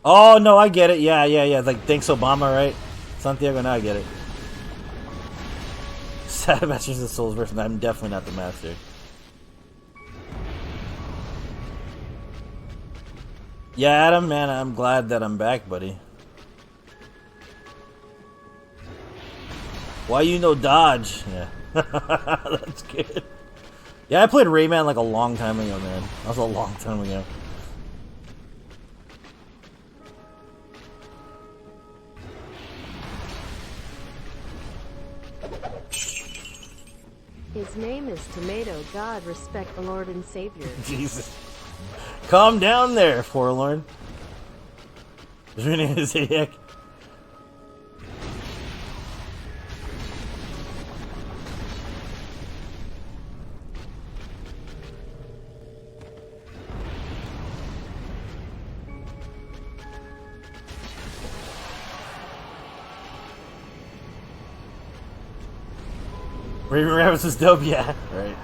Oh, no, I get it. Yeah. Like, thanks, Obama, right? Santiago, now I get it. Sad Masters of the Souls version. I'm definitely not the master. Yeah, Adam, man, I'm glad that I'm back, buddy. Why you no dodge? Yeah. That's good. Yeah, I played Rayman like a long time ago, man. That was a long time ago. His name is Tomato. God respect the Lord and Savior. Jesus. Calm down there, Forlorn. His name is Zodiac. Raven Rabbits is dope, yeah. Right.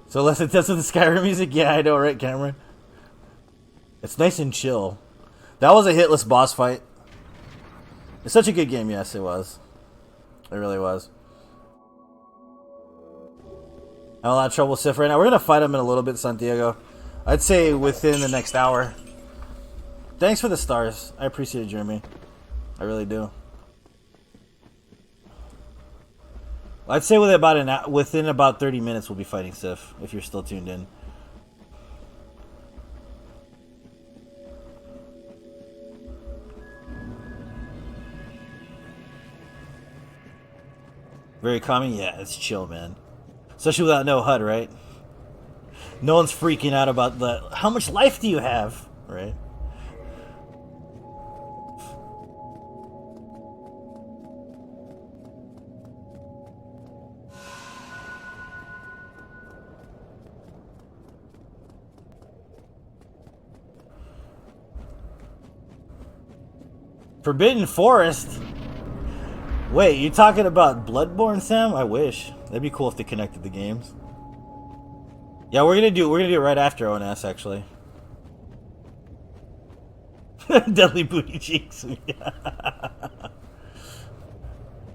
So less intense with the Skyrim music? Yeah, I know, right, Cameron? It's nice and chill. That was a hitless boss fight. It's such a good game, yes, it was. It really was. I'm in a lot of trouble with Sif right now. We're going to fight him in a little bit, Santiago. I'd say within the next hour. Thanks for the stars. I appreciate it, Jeremy. I really do. I'd say within about 30 minutes we'll be fighting Sif, if you're still tuned in. Very calming? Yeah, it's chill, man. Especially without no HUD, right? No one's freaking out about how much life do you have, right? Forbidden Forest? Wait, you talking about Bloodborne, Sam? I wish. That'd be cool if they connected the games. Yeah, we're gonna do it right after ONS, actually. Deadly booty cheeks. Yeah.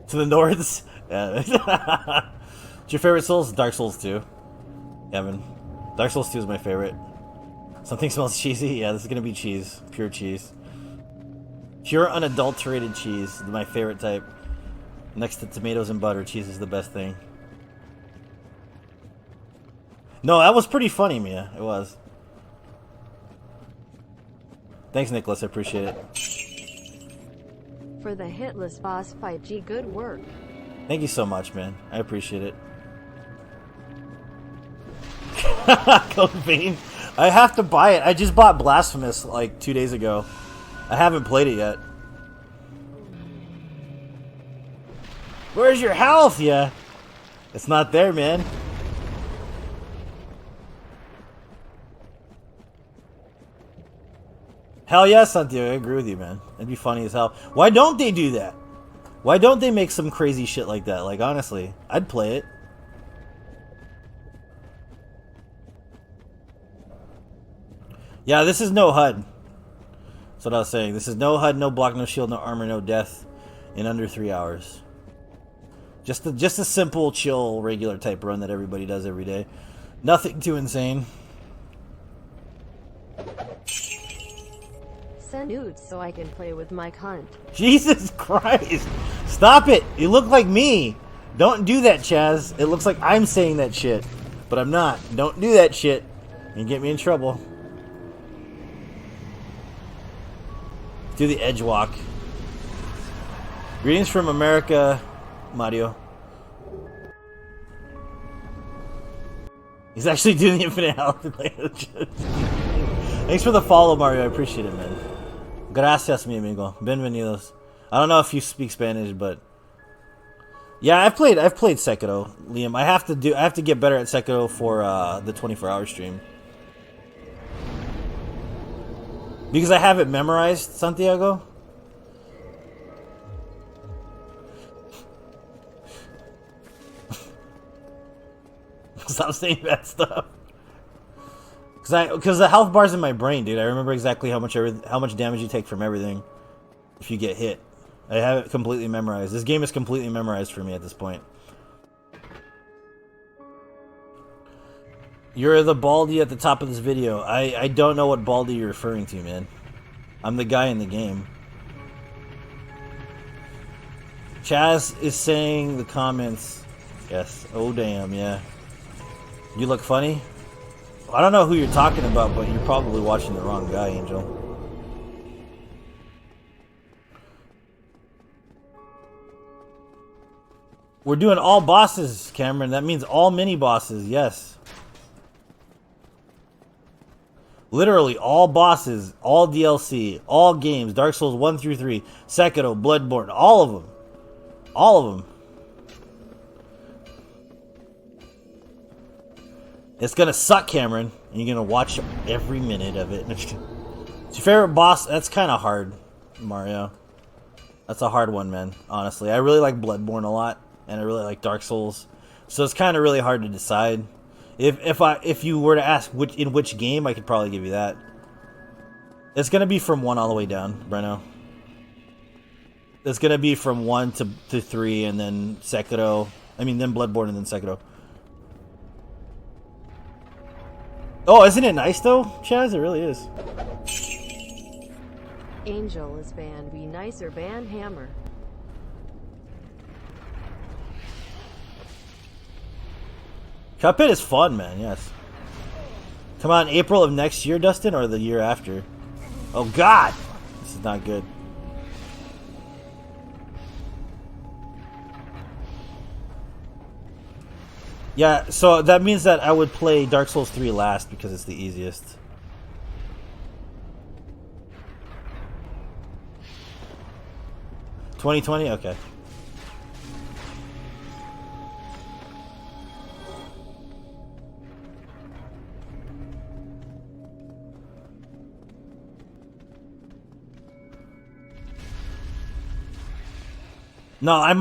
To the norths. Yeah. What's your favorite Souls? Dark Souls 2. Yeah, man. Dark Souls 2 is my favorite. Something smells cheesy? Yeah, this is gonna be cheese. Pure cheese. Pure unadulterated cheese is my favorite type. Next to tomatoes and butter, cheese is the best thing. No, that was pretty funny, Mia. It was. Thanks, Nicholas. I appreciate it. For the hitless boss fight, G, good work. Thank you so much, man. I appreciate it. Code Vein. I have to buy it. I just bought Blasphemous like 2 days ago. I haven't played it yet. Where's your health? Yeah. It's not there, man. Hell yes, Santiago. I agree with you, man. It'd be funny as hell. Why don't they do that? Why don't they make some crazy shit like that? Like, honestly, I'd play it. Yeah, this is no HUD. That's what I was saying. This is no HUD, no block, no shield, no armor, no death in under 3 hours. Just a simple, chill, regular type run that everybody does every day. Nothing too insane. Send nudes so I can play with my cunt. Jesus Christ. Stop it. You look like me. Don't do that, Chaz. It looks like I'm saying that shit. But I'm not. Don't do that shit. You get me in trouble. Do the edge walk. Greetings from America, Mario. He's actually doing the infinite health. Thanks for the follow, Mario. I appreciate it, man. Gracias, mi amigo. Bienvenidos. I don't know if you speak Spanish, but yeah, I've played Sekiro, Liam. I have to get better at Sekiro for the 24-hour stream. Because I have it memorized, Santiago. Stop saying that stuff. Because the health bar's in my brain, dude. I remember exactly how much damage you take from everything if you get hit. I have it completely memorized. This game is completely memorized for me at this point. You're the Baldy at the top of this video. I don't know what Baldy you're referring to, man. I'm the guy in the game. Chaz is saying the comments. Yes. Oh, damn, yeah. You look funny? I don't know who you're talking about, but you're probably watching the wrong guy, Angel. We're doing all bosses, Cameron. That means all mini bosses, yes. Literally all bosses, all DLC, all games, Dark Souls 1 through 3, Sekiro, Bloodborne, all of them. All of them. It's gonna suck, Cameron, and you're gonna watch every minute of it. It's your favorite boss? That's kind of hard, Mario. That's a hard one, man. Honestly, I really like Bloodborne a lot, and I really like Dark Souls, so it's kind of really hard to decide. If you were to ask in which game, I could probably give you that. It's gonna be from 1 all the way down, Breno. It's gonna be from 1 to 3, and then Sekiro. I mean, then Bloodborne, and then Sekiro. Oh, isn't it nice though, Chaz? It really is. Angel is banned. Be nicer, ban Hammer. Cuphead is fun, man, yes. Come on, April of next year, Dustin, or the year after? Oh, God! This is not good. Yeah, so that means that I would play Dark Souls 3 last because it's the easiest. $2020? Okay. No, I'm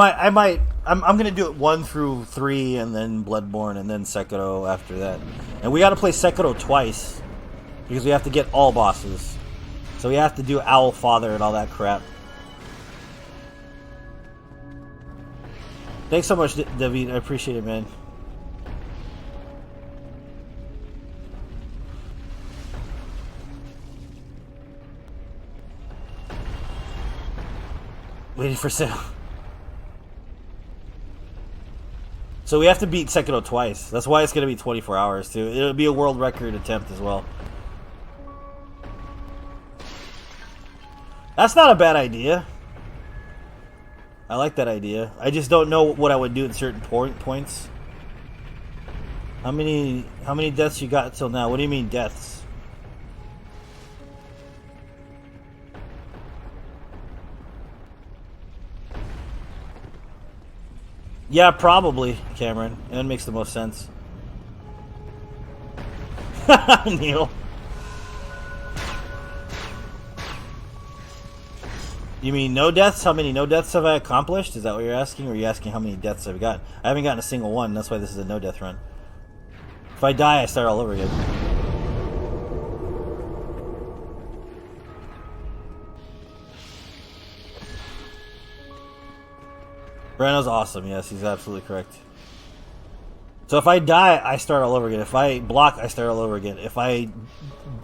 gonna do it 1 through 3, and then Bloodborne, and then Sekiro after that. And we gotta play Sekiro twice, because we have to get all bosses. So we have to do Owl Father and all that crap. Thanks so much, David. I appreciate it, man. Waiting for sale. So we have to beat Sekiro twice. That's why it's going to be 24 hours, too. It'll be a world record attempt as well. That's not a bad idea. I like that idea. I just don't know what I would do at certain points. How many deaths you got till now? What do you mean deaths? Yeah, probably, Cameron. That makes the most sense. Neil. You mean no deaths? How many no deaths have I accomplished? Is that what you're asking? Or are you asking how many deaths I've got? I haven't gotten a single one. That's why this is a no death run. If I die, I start all over again. Breno's awesome. Yes, he's absolutely correct. So if I die, I start all over again. If I block, I start all over again. If I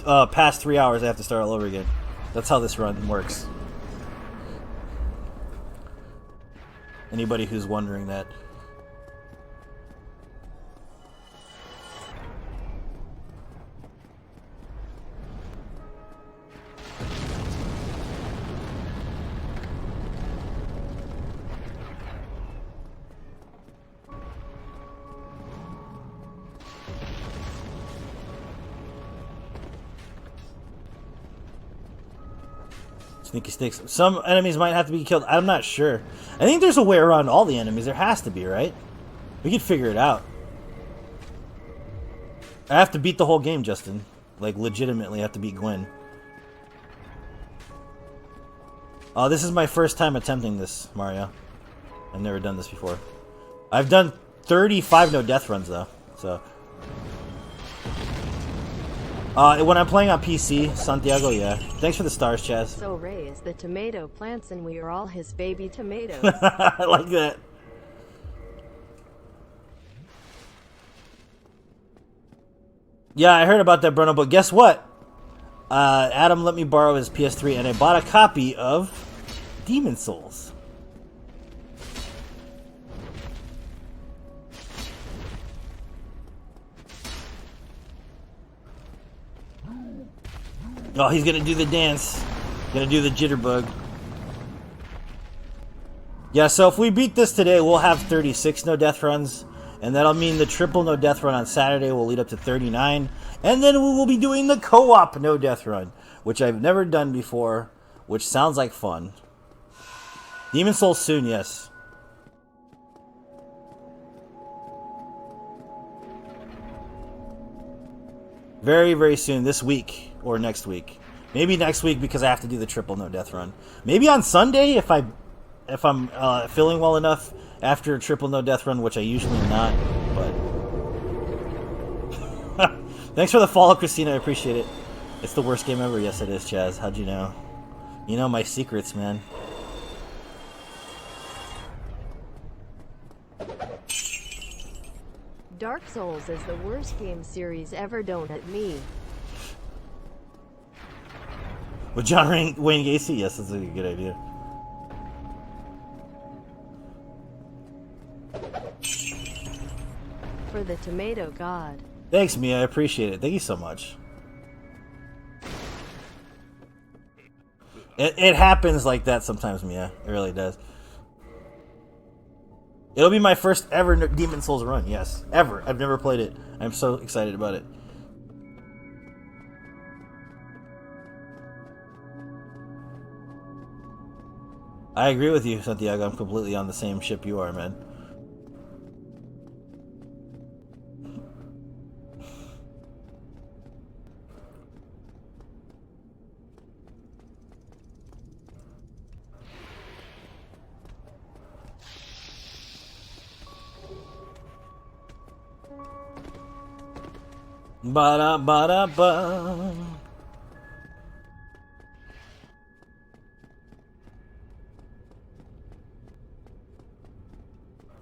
pass 3 hours, I have to start all over again. That's how this run works. Anybody who's wondering that. Sneaky sticks. Some enemies might have to be killed. I'm not sure. I think there's a way around all the enemies. There has to be, right? We could figure it out. I have to beat the whole game, Justin. Like, legitimately have to beat Gwen. Oh, this is my first time attempting this, Mario. I've never done this before. I've done 35 no-death runs, though. So... when I'm playing on PC, Santiago, yeah. Thanks for the stars, Chaz. So Ray is the tomato plants and we are all his baby tomatoes. I like that. Yeah, I heard about that, Bruno, but guess what? Adam let me borrow his PS3 and I bought a copy of Demon Souls. Oh, he's gonna do the dance. Gonna do the jitterbug. Yeah, so if we beat this today, we'll have 36 no-death runs. And that'll mean the triple no-death run on Saturday will lead up to 39. And then we will be doing the co-op no-death run, which I've never done before, which sounds like fun. Demon Souls soon, yes. Very, very soon, this week or next week. Maybe next week because I have to do the triple no-death run. Maybe on Sunday if I'm feeling well enough after a triple no-death run, which I usually am not. But thanks for the follow, Christina. I appreciate it. It's the worst game ever. Yes, it is, Chaz. How'd you know? You know my secrets, man. Dark Souls is the worst game series ever, don't at me. With John Wayne Gacy? Yes, that's a good idea. For the tomato god. Thanks, Mia. I appreciate it. Thank you so much. It happens like that sometimes, Mia. It really does. It'll be my first ever Demon Souls run. Yes, ever. I've never played it. I'm so excited about it. I agree with you, Santiago. I'm completely on the same ship you are, man. Ba-da-ba-da-ba.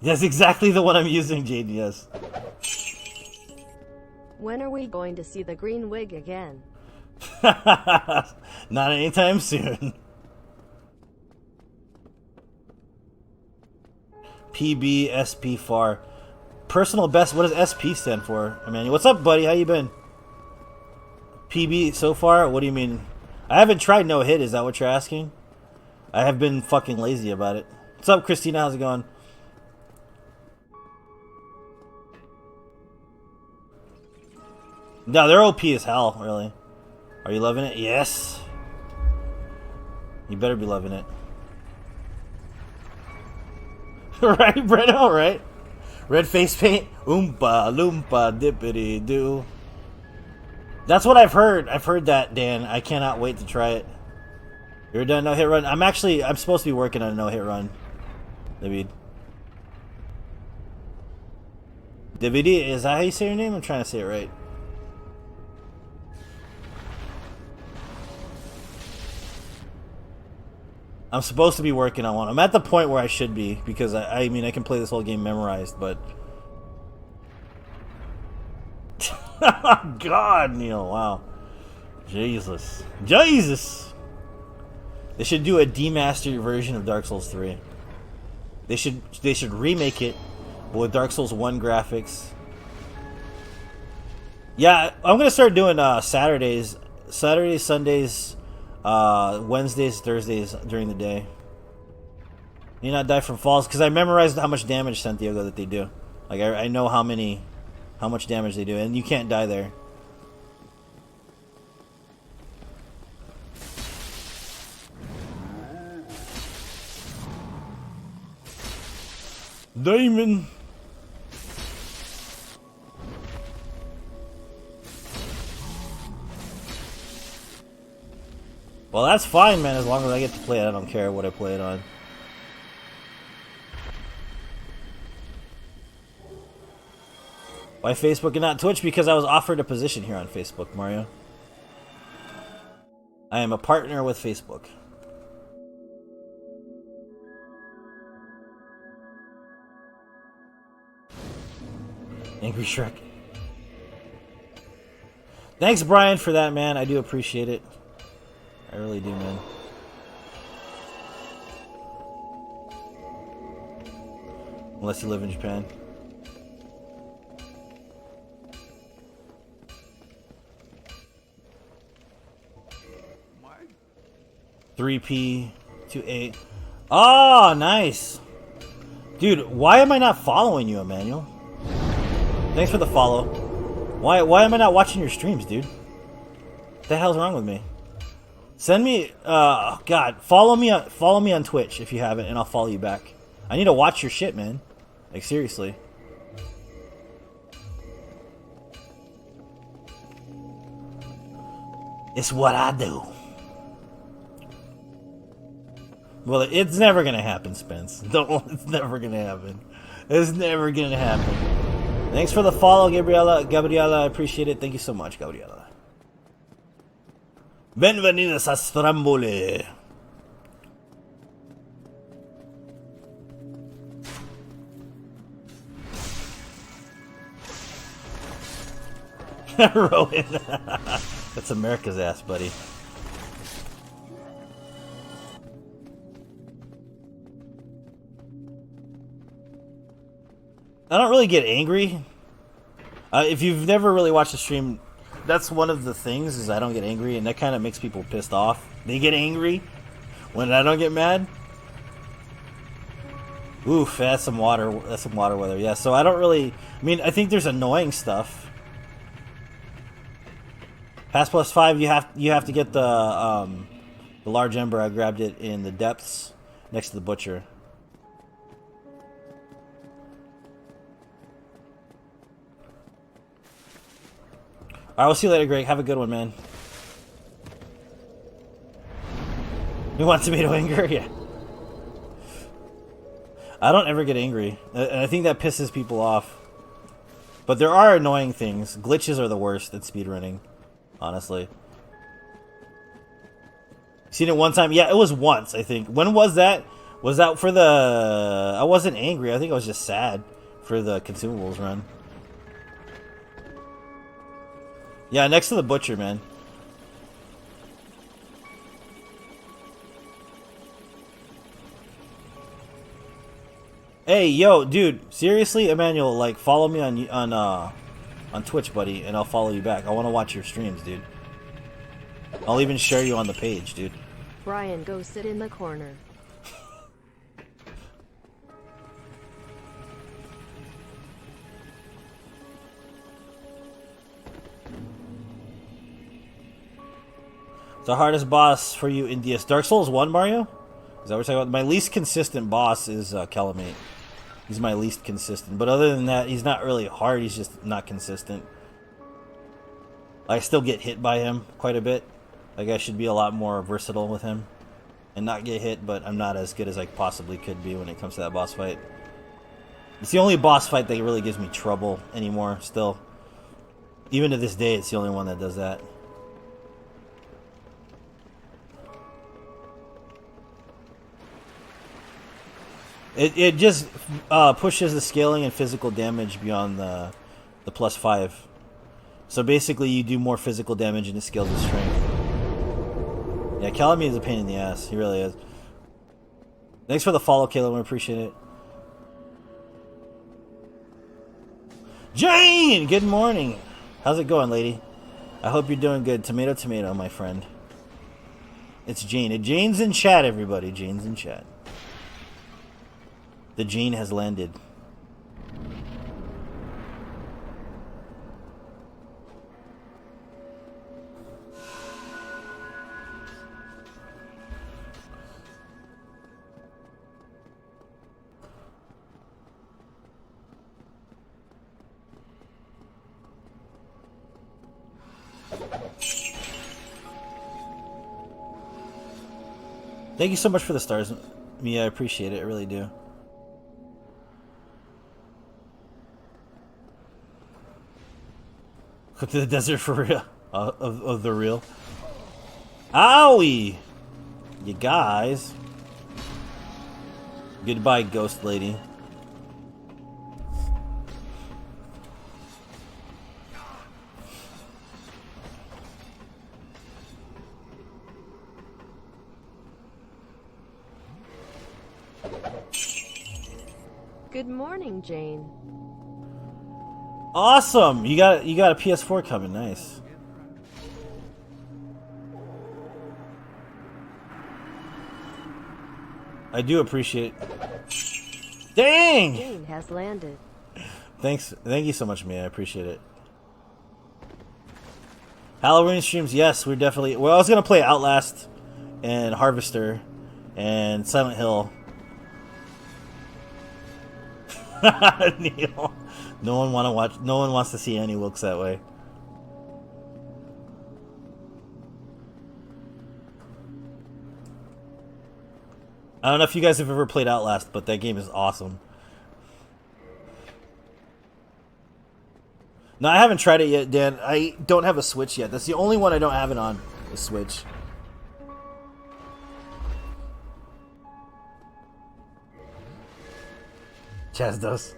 That's exactly the one I'm using, JDS. When are we going to see the green wig again? Not anytime soon. PB, FAR. Personal best, what does SP stand for? Emmanuel, what's up, buddy? How you been? PB so far? What do you mean? I haven't tried no hit, is that what you're asking? I have been fucking lazy about it. What's up, Christina? How's it going? No, they're OP as hell, really. Are you loving it? Yes. You better be loving it. Right, Breno, right? Red face paint? Oompa, loompa, dippity doo. That's what I've heard. I've heard that, Dan. I cannot wait to try it. You're done no hit run? I'm supposed to be working on a no hit run. David. DVD, is that how you say your name? I'm trying to say it right. I'm supposed to be working on one. I'm at the point where I should be, because I mean, I can play this whole game memorized, but... God, Neil, wow. Jesus. Jesus! They should do a demastered version of Dark Souls 3. They should remake it, but with Dark Souls 1 graphics. Yeah, I'm gonna start doing Saturdays, Sundays, Wednesdays, Thursdays during the day. You not die from falls because I memorized how much damage, Santiago, that they do. Like I know how much damage they do, and you can't die there. Damon. Well, that's fine, man. As long as I get to play it, I don't care what I play it on. Why Facebook and not Twitch? Because I was offered a position here on Facebook, Mario. I am a partner with Facebook. Angry Shrek. Thanks, Brian, for that, man. I do appreciate it. I really do, man. Unless you live in Japan. What? 3P to 8. Oh, nice. Dude, why am I not following you, Emmanuel? Thanks for the follow. Why am I not watching your streams, dude? What the hell's wrong with me? Send me God, follow me on Twitch if you haven't, and I'll follow you back. I need to watch your shit, man. Like, seriously. It's what I do. Well, it's never gonna happen, Spence. Don't. It's never gonna happen. It's never gonna happen. Thanks for the follow, Gabriela. I appreciate it. Thank you so much, Gabriela. Bienvenidos a Strambole. Rowan. That's America's ass, buddy. I don't really get angry. If you've never really watched a stream, that's one of the things, is I don't get angry, and that kind of makes people pissed off. They get angry when I don't get mad. Oof, that's some water weather. Yeah, so I don't really... I mean, I think there's annoying stuff. Pass +5, you have to get the large ember. I grabbed it in the depths next to the butcher. Alright, we'll see you later, Greg. Have a good one, man. You want tomato anger? Yeah. I don't ever get angry. And I think that pisses people off. But there are annoying things. Glitches are the worst at speedrunning. Honestly. Seen it one time? Yeah, it was once, I think. When was that? Was that for the... I wasn't angry. I think I was just sad for the consumables run. Yeah, next to the butcher, man. Hey, yo, dude, seriously, Emmanuel, like, follow me on Twitch, buddy, and I'll follow you back. I want to watch your streams, dude. I'll even share you on the page, dude. Brian, go sit in the corner. The hardest boss for you in DS. Dark Souls 1, Mario? Is that what we're talking about? My least consistent boss is Calamate. He's my least consistent. But other than that, he's not really hard. He's just not consistent. I still get hit by him quite a bit. Like, I should be a lot more versatile with him and not get hit, but I'm not as good as I possibly could be when it comes to that boss fight. It's the only boss fight that really gives me trouble anymore, still. Even to this day, it's the only one that does that. It just pushes the scaling and physical damage beyond the +5. So basically you do more physical damage and it scales with strength. Yeah, Calamine is a pain in the ass. He really is. Thanks for the follow, Caleb. I appreciate it. Jane! Good morning. How's it going, lady? I hope you're doing good. Tomato, tomato, my friend. It's Jane. Jane's in chat, everybody. Jane's in chat. The Jane has landed. Thank you so much for the stars, Mia. I appreciate it. I really do. Go to the desert for real. Of the real. Owie! You guys. Goodbye, ghost lady. Good morning, Jane. Awesome! You got a PS4 coming. Nice. I do appreciate it. Dang! Jane has landed. Thanks. Thank you so much, Mia. I appreciate it. Halloween streams, yes, we're definitely... Well, I was going to play Outlast and Harvester and Silent Hill. Neil. No one want to watch. No one wants to see Annie Wilkes that way. I don't know if you guys have ever played Outlast, but that game is awesome. No, I haven't tried it yet, Dan. I don't have a Switch yet. That's the only one I don't have it on, the Switch. Chaz does.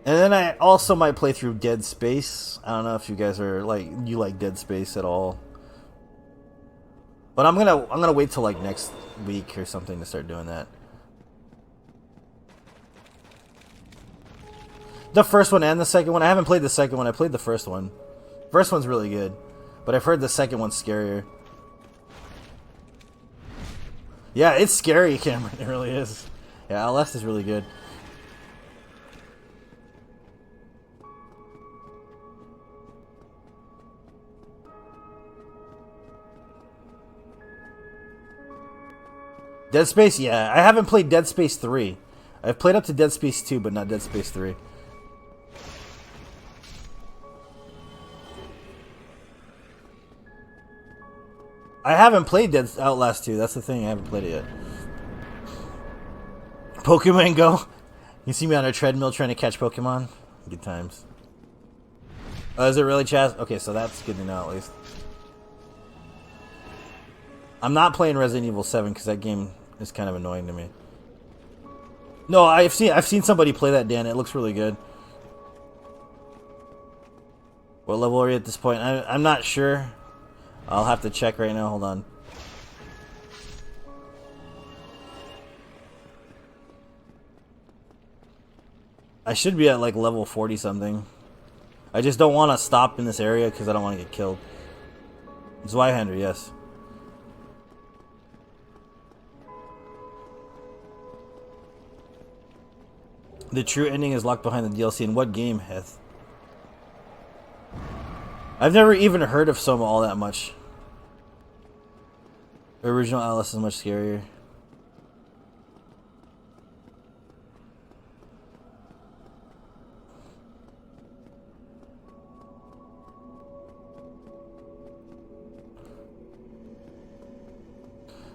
And then I also might play through Dead Space. I don't know if you guys are you like Dead Space at all. But I'm gonna wait till like next week or something to start doing that. The first one and the second one. I haven't played the second one. I played the first one. First one's really good, but I've heard the second one's scarier. Yeah, it's scary, Cameron. It really is. Yeah, Outlast is really good. Dead Space, yeah. I haven't played Dead Space 3. I've played up to Dead Space 2, but not Dead Space 3. I haven't played Outlast 2. That's the thing. I haven't played it yet. Pokemon Go. You see me on a treadmill trying to catch Pokemon? Good times. Oh, is it really, Chaz? Okay, so that's good to know at least. I'm not playing Resident Evil 7 because that game is kind of annoying to me. No, I've seen somebody play that, Dan. It looks really good. What level are you at this point? I'm not sure. I'll have to check right now. Hold on. I should be at like level 40 something. I just don't want to stop in this area because I don't want to get killed. Zweihander, yes. The true ending is locked behind the DLC. In what game, Heth? I've never even heard of Soma all that much. The original Alice is much scarier.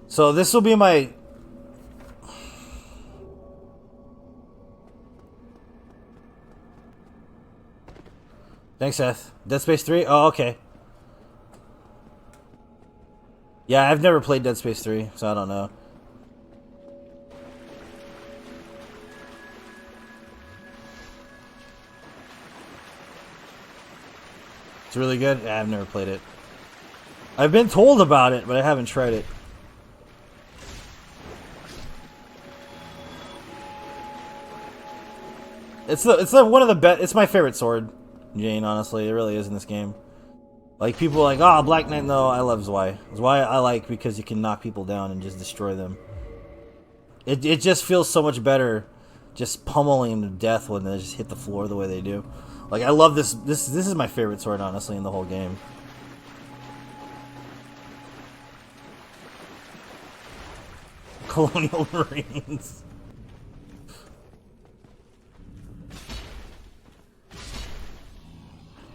So this will be my... Thanks, Seth. Dead Space 3? Oh, okay. Yeah, I've never played Dead Space 3, so I don't know. really good? Yeah, I've never played it. I've been told about it, but I haven't tried it. It's one of the best. It's my favorite sword, Jane. Honestly, it really is in this game. Like people are like, oh, Black Knight. No, I love Zwei. Zwei I like because you can knock people down and just destroy them. It just feels so much better, just pummeling them to death when they just hit the floor the way they do. Like I love this. This is my favorite sword, honestly, in the whole game. Colonial Marines.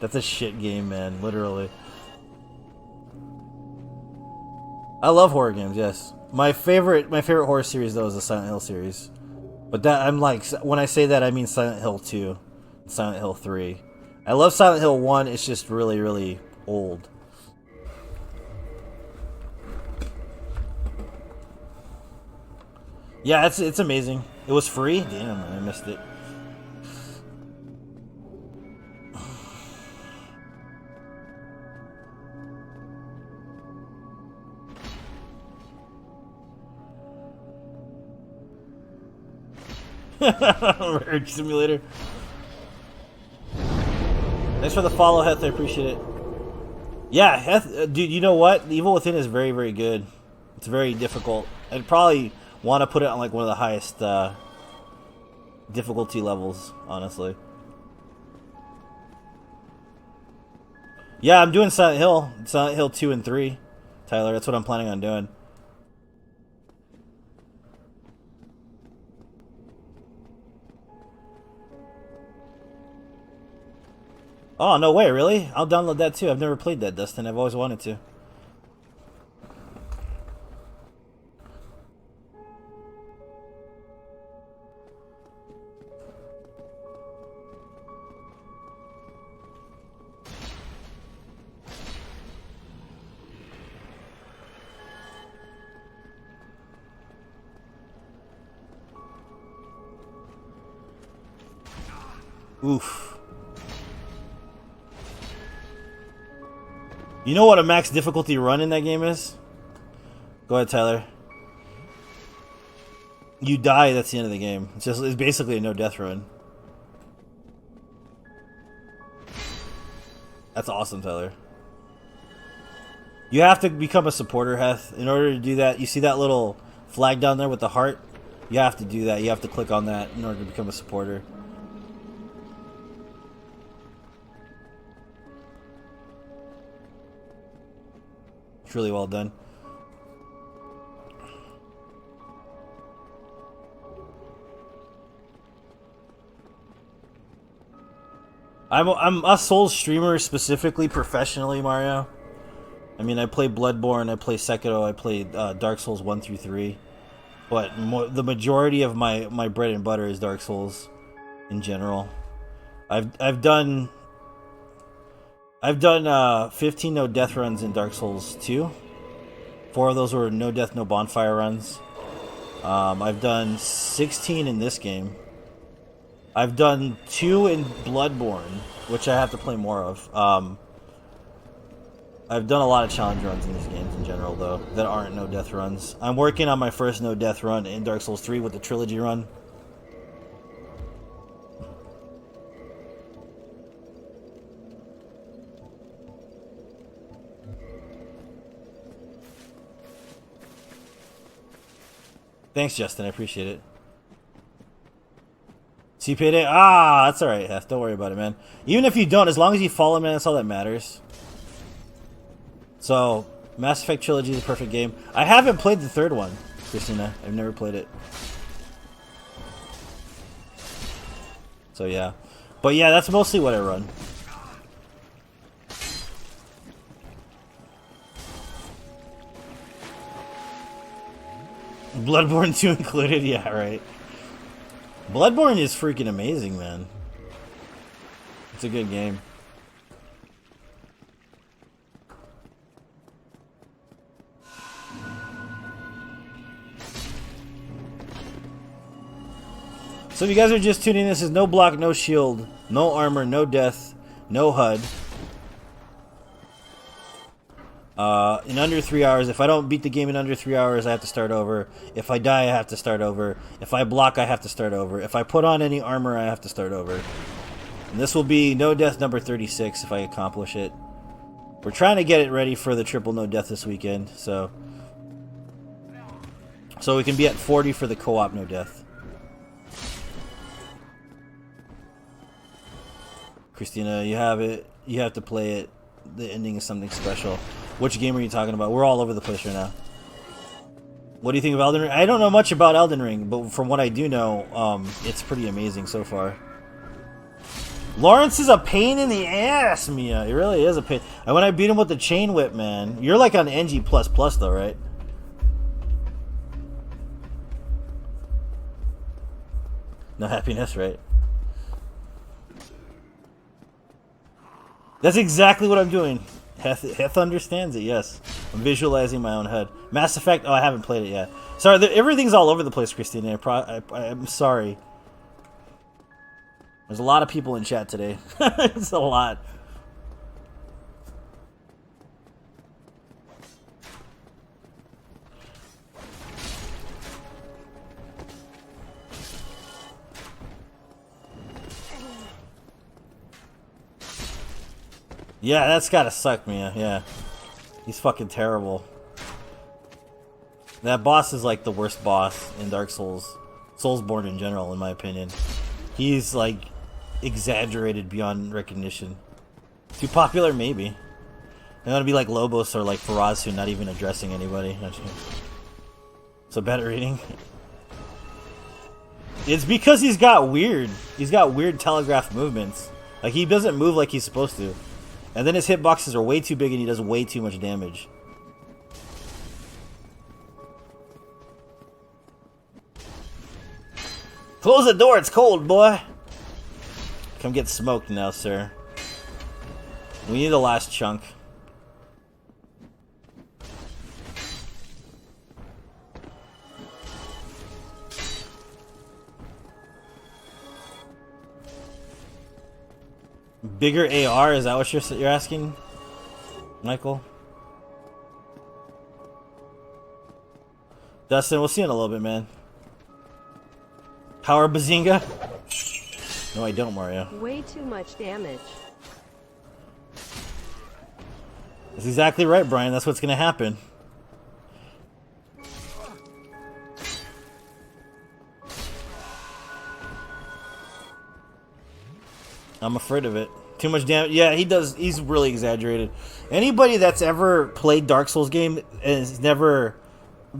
That's a shit game, man. Literally. I love horror games. Yes, my favorite horror series though is the Silent Hill series. But that I'm like, when I say that, I mean Silent Hill 2, Silent Hill 3. I love Silent Hill 1. It's just really, really old. Yeah, it's amazing. It was free. Damn, I missed it. Marriage Simulator. Thanks for the follow, Heth. I appreciate it. Yeah, Heth, dude, you know what? The Evil Within is very, very good. It's very difficult. I'd probably want to put it on like one of the highest difficulty levels, honestly. Yeah, I'm doing Silent Hill 2 and 3, Tyler. That's what I'm planning on doing. Oh, no way, really? I'll download that too. I've never played that, Dustin. I've always wanted to. Oof. You know what a max difficulty run in that game is? Go ahead, Tyler. You die, that's the end of the game. It's basically a no-death run. That's awesome, Tyler. You have to become a supporter, Heth. In order to do that, you see that little flag down there with the heart? You have to do that. You have to click on that in order to become a supporter. It's really well done. I'm a Souls streamer specifically, professionally, Mario. I mean, I play Bloodborne, I play Sekiro, I play Dark Souls 1 through 3. But the majority of my bread and butter is Dark Souls in general. I've done 15 no death runs in Dark Souls 2. 4 of those were no death, no bonfire runs. I've done 16 in this game. I've done 2 in Bloodborne, which I have to play more of. I've done a lot of challenge runs in these games in general, though, that aren't no death runs. I'm working on my first no death run in Dark Souls 3 with the trilogy run. Thanks, Justin. I appreciate it. See payday? Ah, that's alright, Hef. Don't worry about it, man. Even if you don't, as long as you follow, man, that's all that matters. So, Mass Effect Trilogy is a perfect game. I haven't played the third one, Christina. I've never played it. So, yeah. But, yeah, that's mostly what I run. Bloodborne 2 included? Yeah, right. Bloodborne is freaking amazing, man. It's a good game. So if you guys are just tuning in, this is no block, no shield, no armor, no death, no HUD. In under 3 hours. If I don't beat the game in under 3 hours, I have to start over. If I die, I have to start over. If I block, I have to start over. If I put on any armor, I have to start over. And this will be no death number 36 if I accomplish it. We're trying to get it ready for the triple no death this weekend, so we can be at 40 for the co-op no death. Christina, you have it. You have to play it. The ending is something special. Which game are you talking about? We're all over the place right now. What do you think of Elden Ring? I don't know much about Elden Ring, but from what I do know, it's pretty amazing so far. Lawrence is a pain in the ass, Mia. He really is a pain. And when I beat him with the chain whip, man. You're like on NG++ though, right? No happiness, right? That's exactly what I'm doing. Heth understands it, yes. I'm visualizing my own head. Mass Effect, oh, I haven't played it yet. Sorry, everything's all over the place, Christina. I'm sorry. There's a lot of people in chat today. It's a lot. Yeah, that's gotta suck, Mia. Yeah. He's fucking terrible. That boss is like the worst boss in Dark Souls. Soulsborne in general, in my opinion. He's like exaggerated beyond recognition. Too popular, maybe. They're gonna be like Lobos or like Faraz, not even addressing anybody. So better reading. It's because he's got weird telegraph movements. Like he doesn't move like he's supposed to. And then his hitboxes are way too big and he does way too much damage. Close the door, it's cold, boy! Come get smoked now, sir. We need the last chunk. Bigger AR, is that what you're asking, Michael? Dustin, we'll see you in a little bit, man. Power Bazinga? No, I don't, Mario. Way too much damage. That's exactly right, Brian. That's what's gonna happen. I'm afraid of it. Too much damage. Yeah, he does. He's really exaggerated. Anybody that's ever played Dark Souls game and has never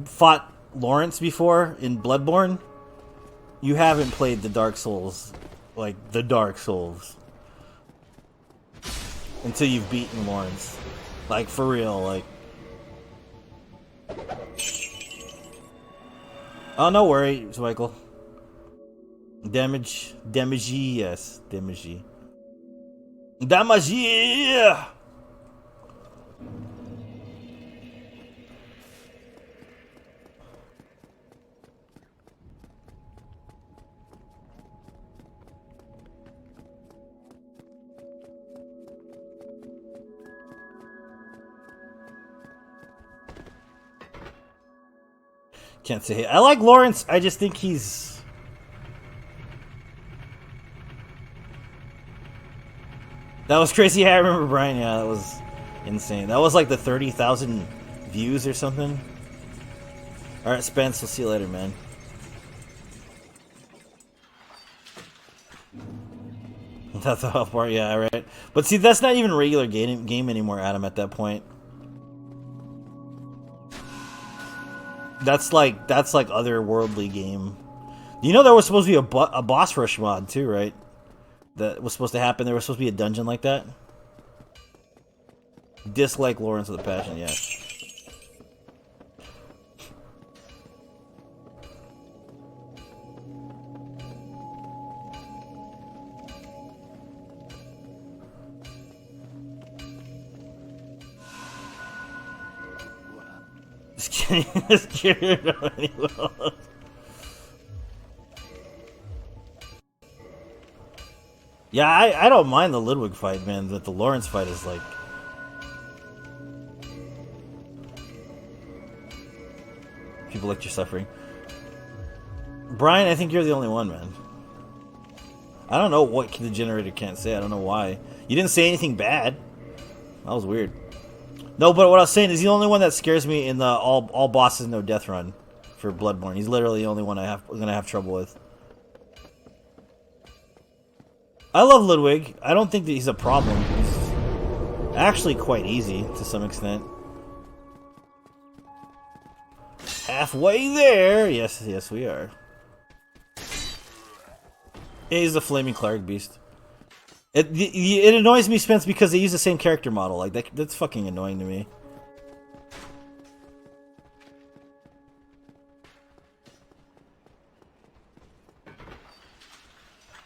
fought Lawrence before in Bloodborne, you haven't played the Dark Souls, like the Dark Souls, until you've beaten Lawrence. Like for real, like. Oh, no worries, Michael. Damage, yes, damage. Damage! Can't say. I like Lawrence. I just think he's. That was crazy. I remember Brian. Yeah, that was insane. That was like the 30,000 views or something. All right, Spence. We'll see you later, man. That's the hell part. Yeah, right. But see, that's not even regular game anymore, Adam. At that point. That's like otherworldly game. You know there was supposed to be a boss rush mod too, right? That was supposed to happen. There was supposed to be a dungeon like that. Dislike Lawrence with a passion, yeah. Just kidding. Yeah, I don't mind the Ludwig fight, man. But the Lawrence fight is like People like your suffering. Brian, I think you're the only one, man. I don't know what the generator can't say. I don't know why. You didn't say anything bad. That was weird. No, but what I was saying is he's the only one that scares me in the all bosses no death run for Bloodborne. He's literally the only one I'm gonna have trouble with. I love Ludwig. I don't think that he's a problem. He's actually quite easy to some extent. Halfway there. Yes, yes, we are. Yeah, he's the Flaming Cleric Beast. It annoys me, Spence, because they use the same character model. Like that's fucking annoying to me.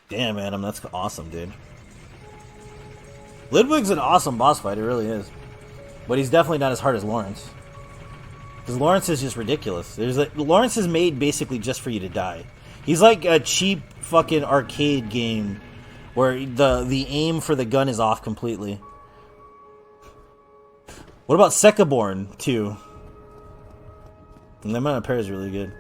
Damn, Adam, that's awesome, dude. Ludwig's an awesome boss fight, it really is. But he's definitely not as hard as Lawrence. Because Lawrence is just ridiculous. Lawrence is made basically just for you to die. He's like a cheap fucking arcade game where the aim for the gun is off completely. What about Secaborn 2? And that amount of pair is really good.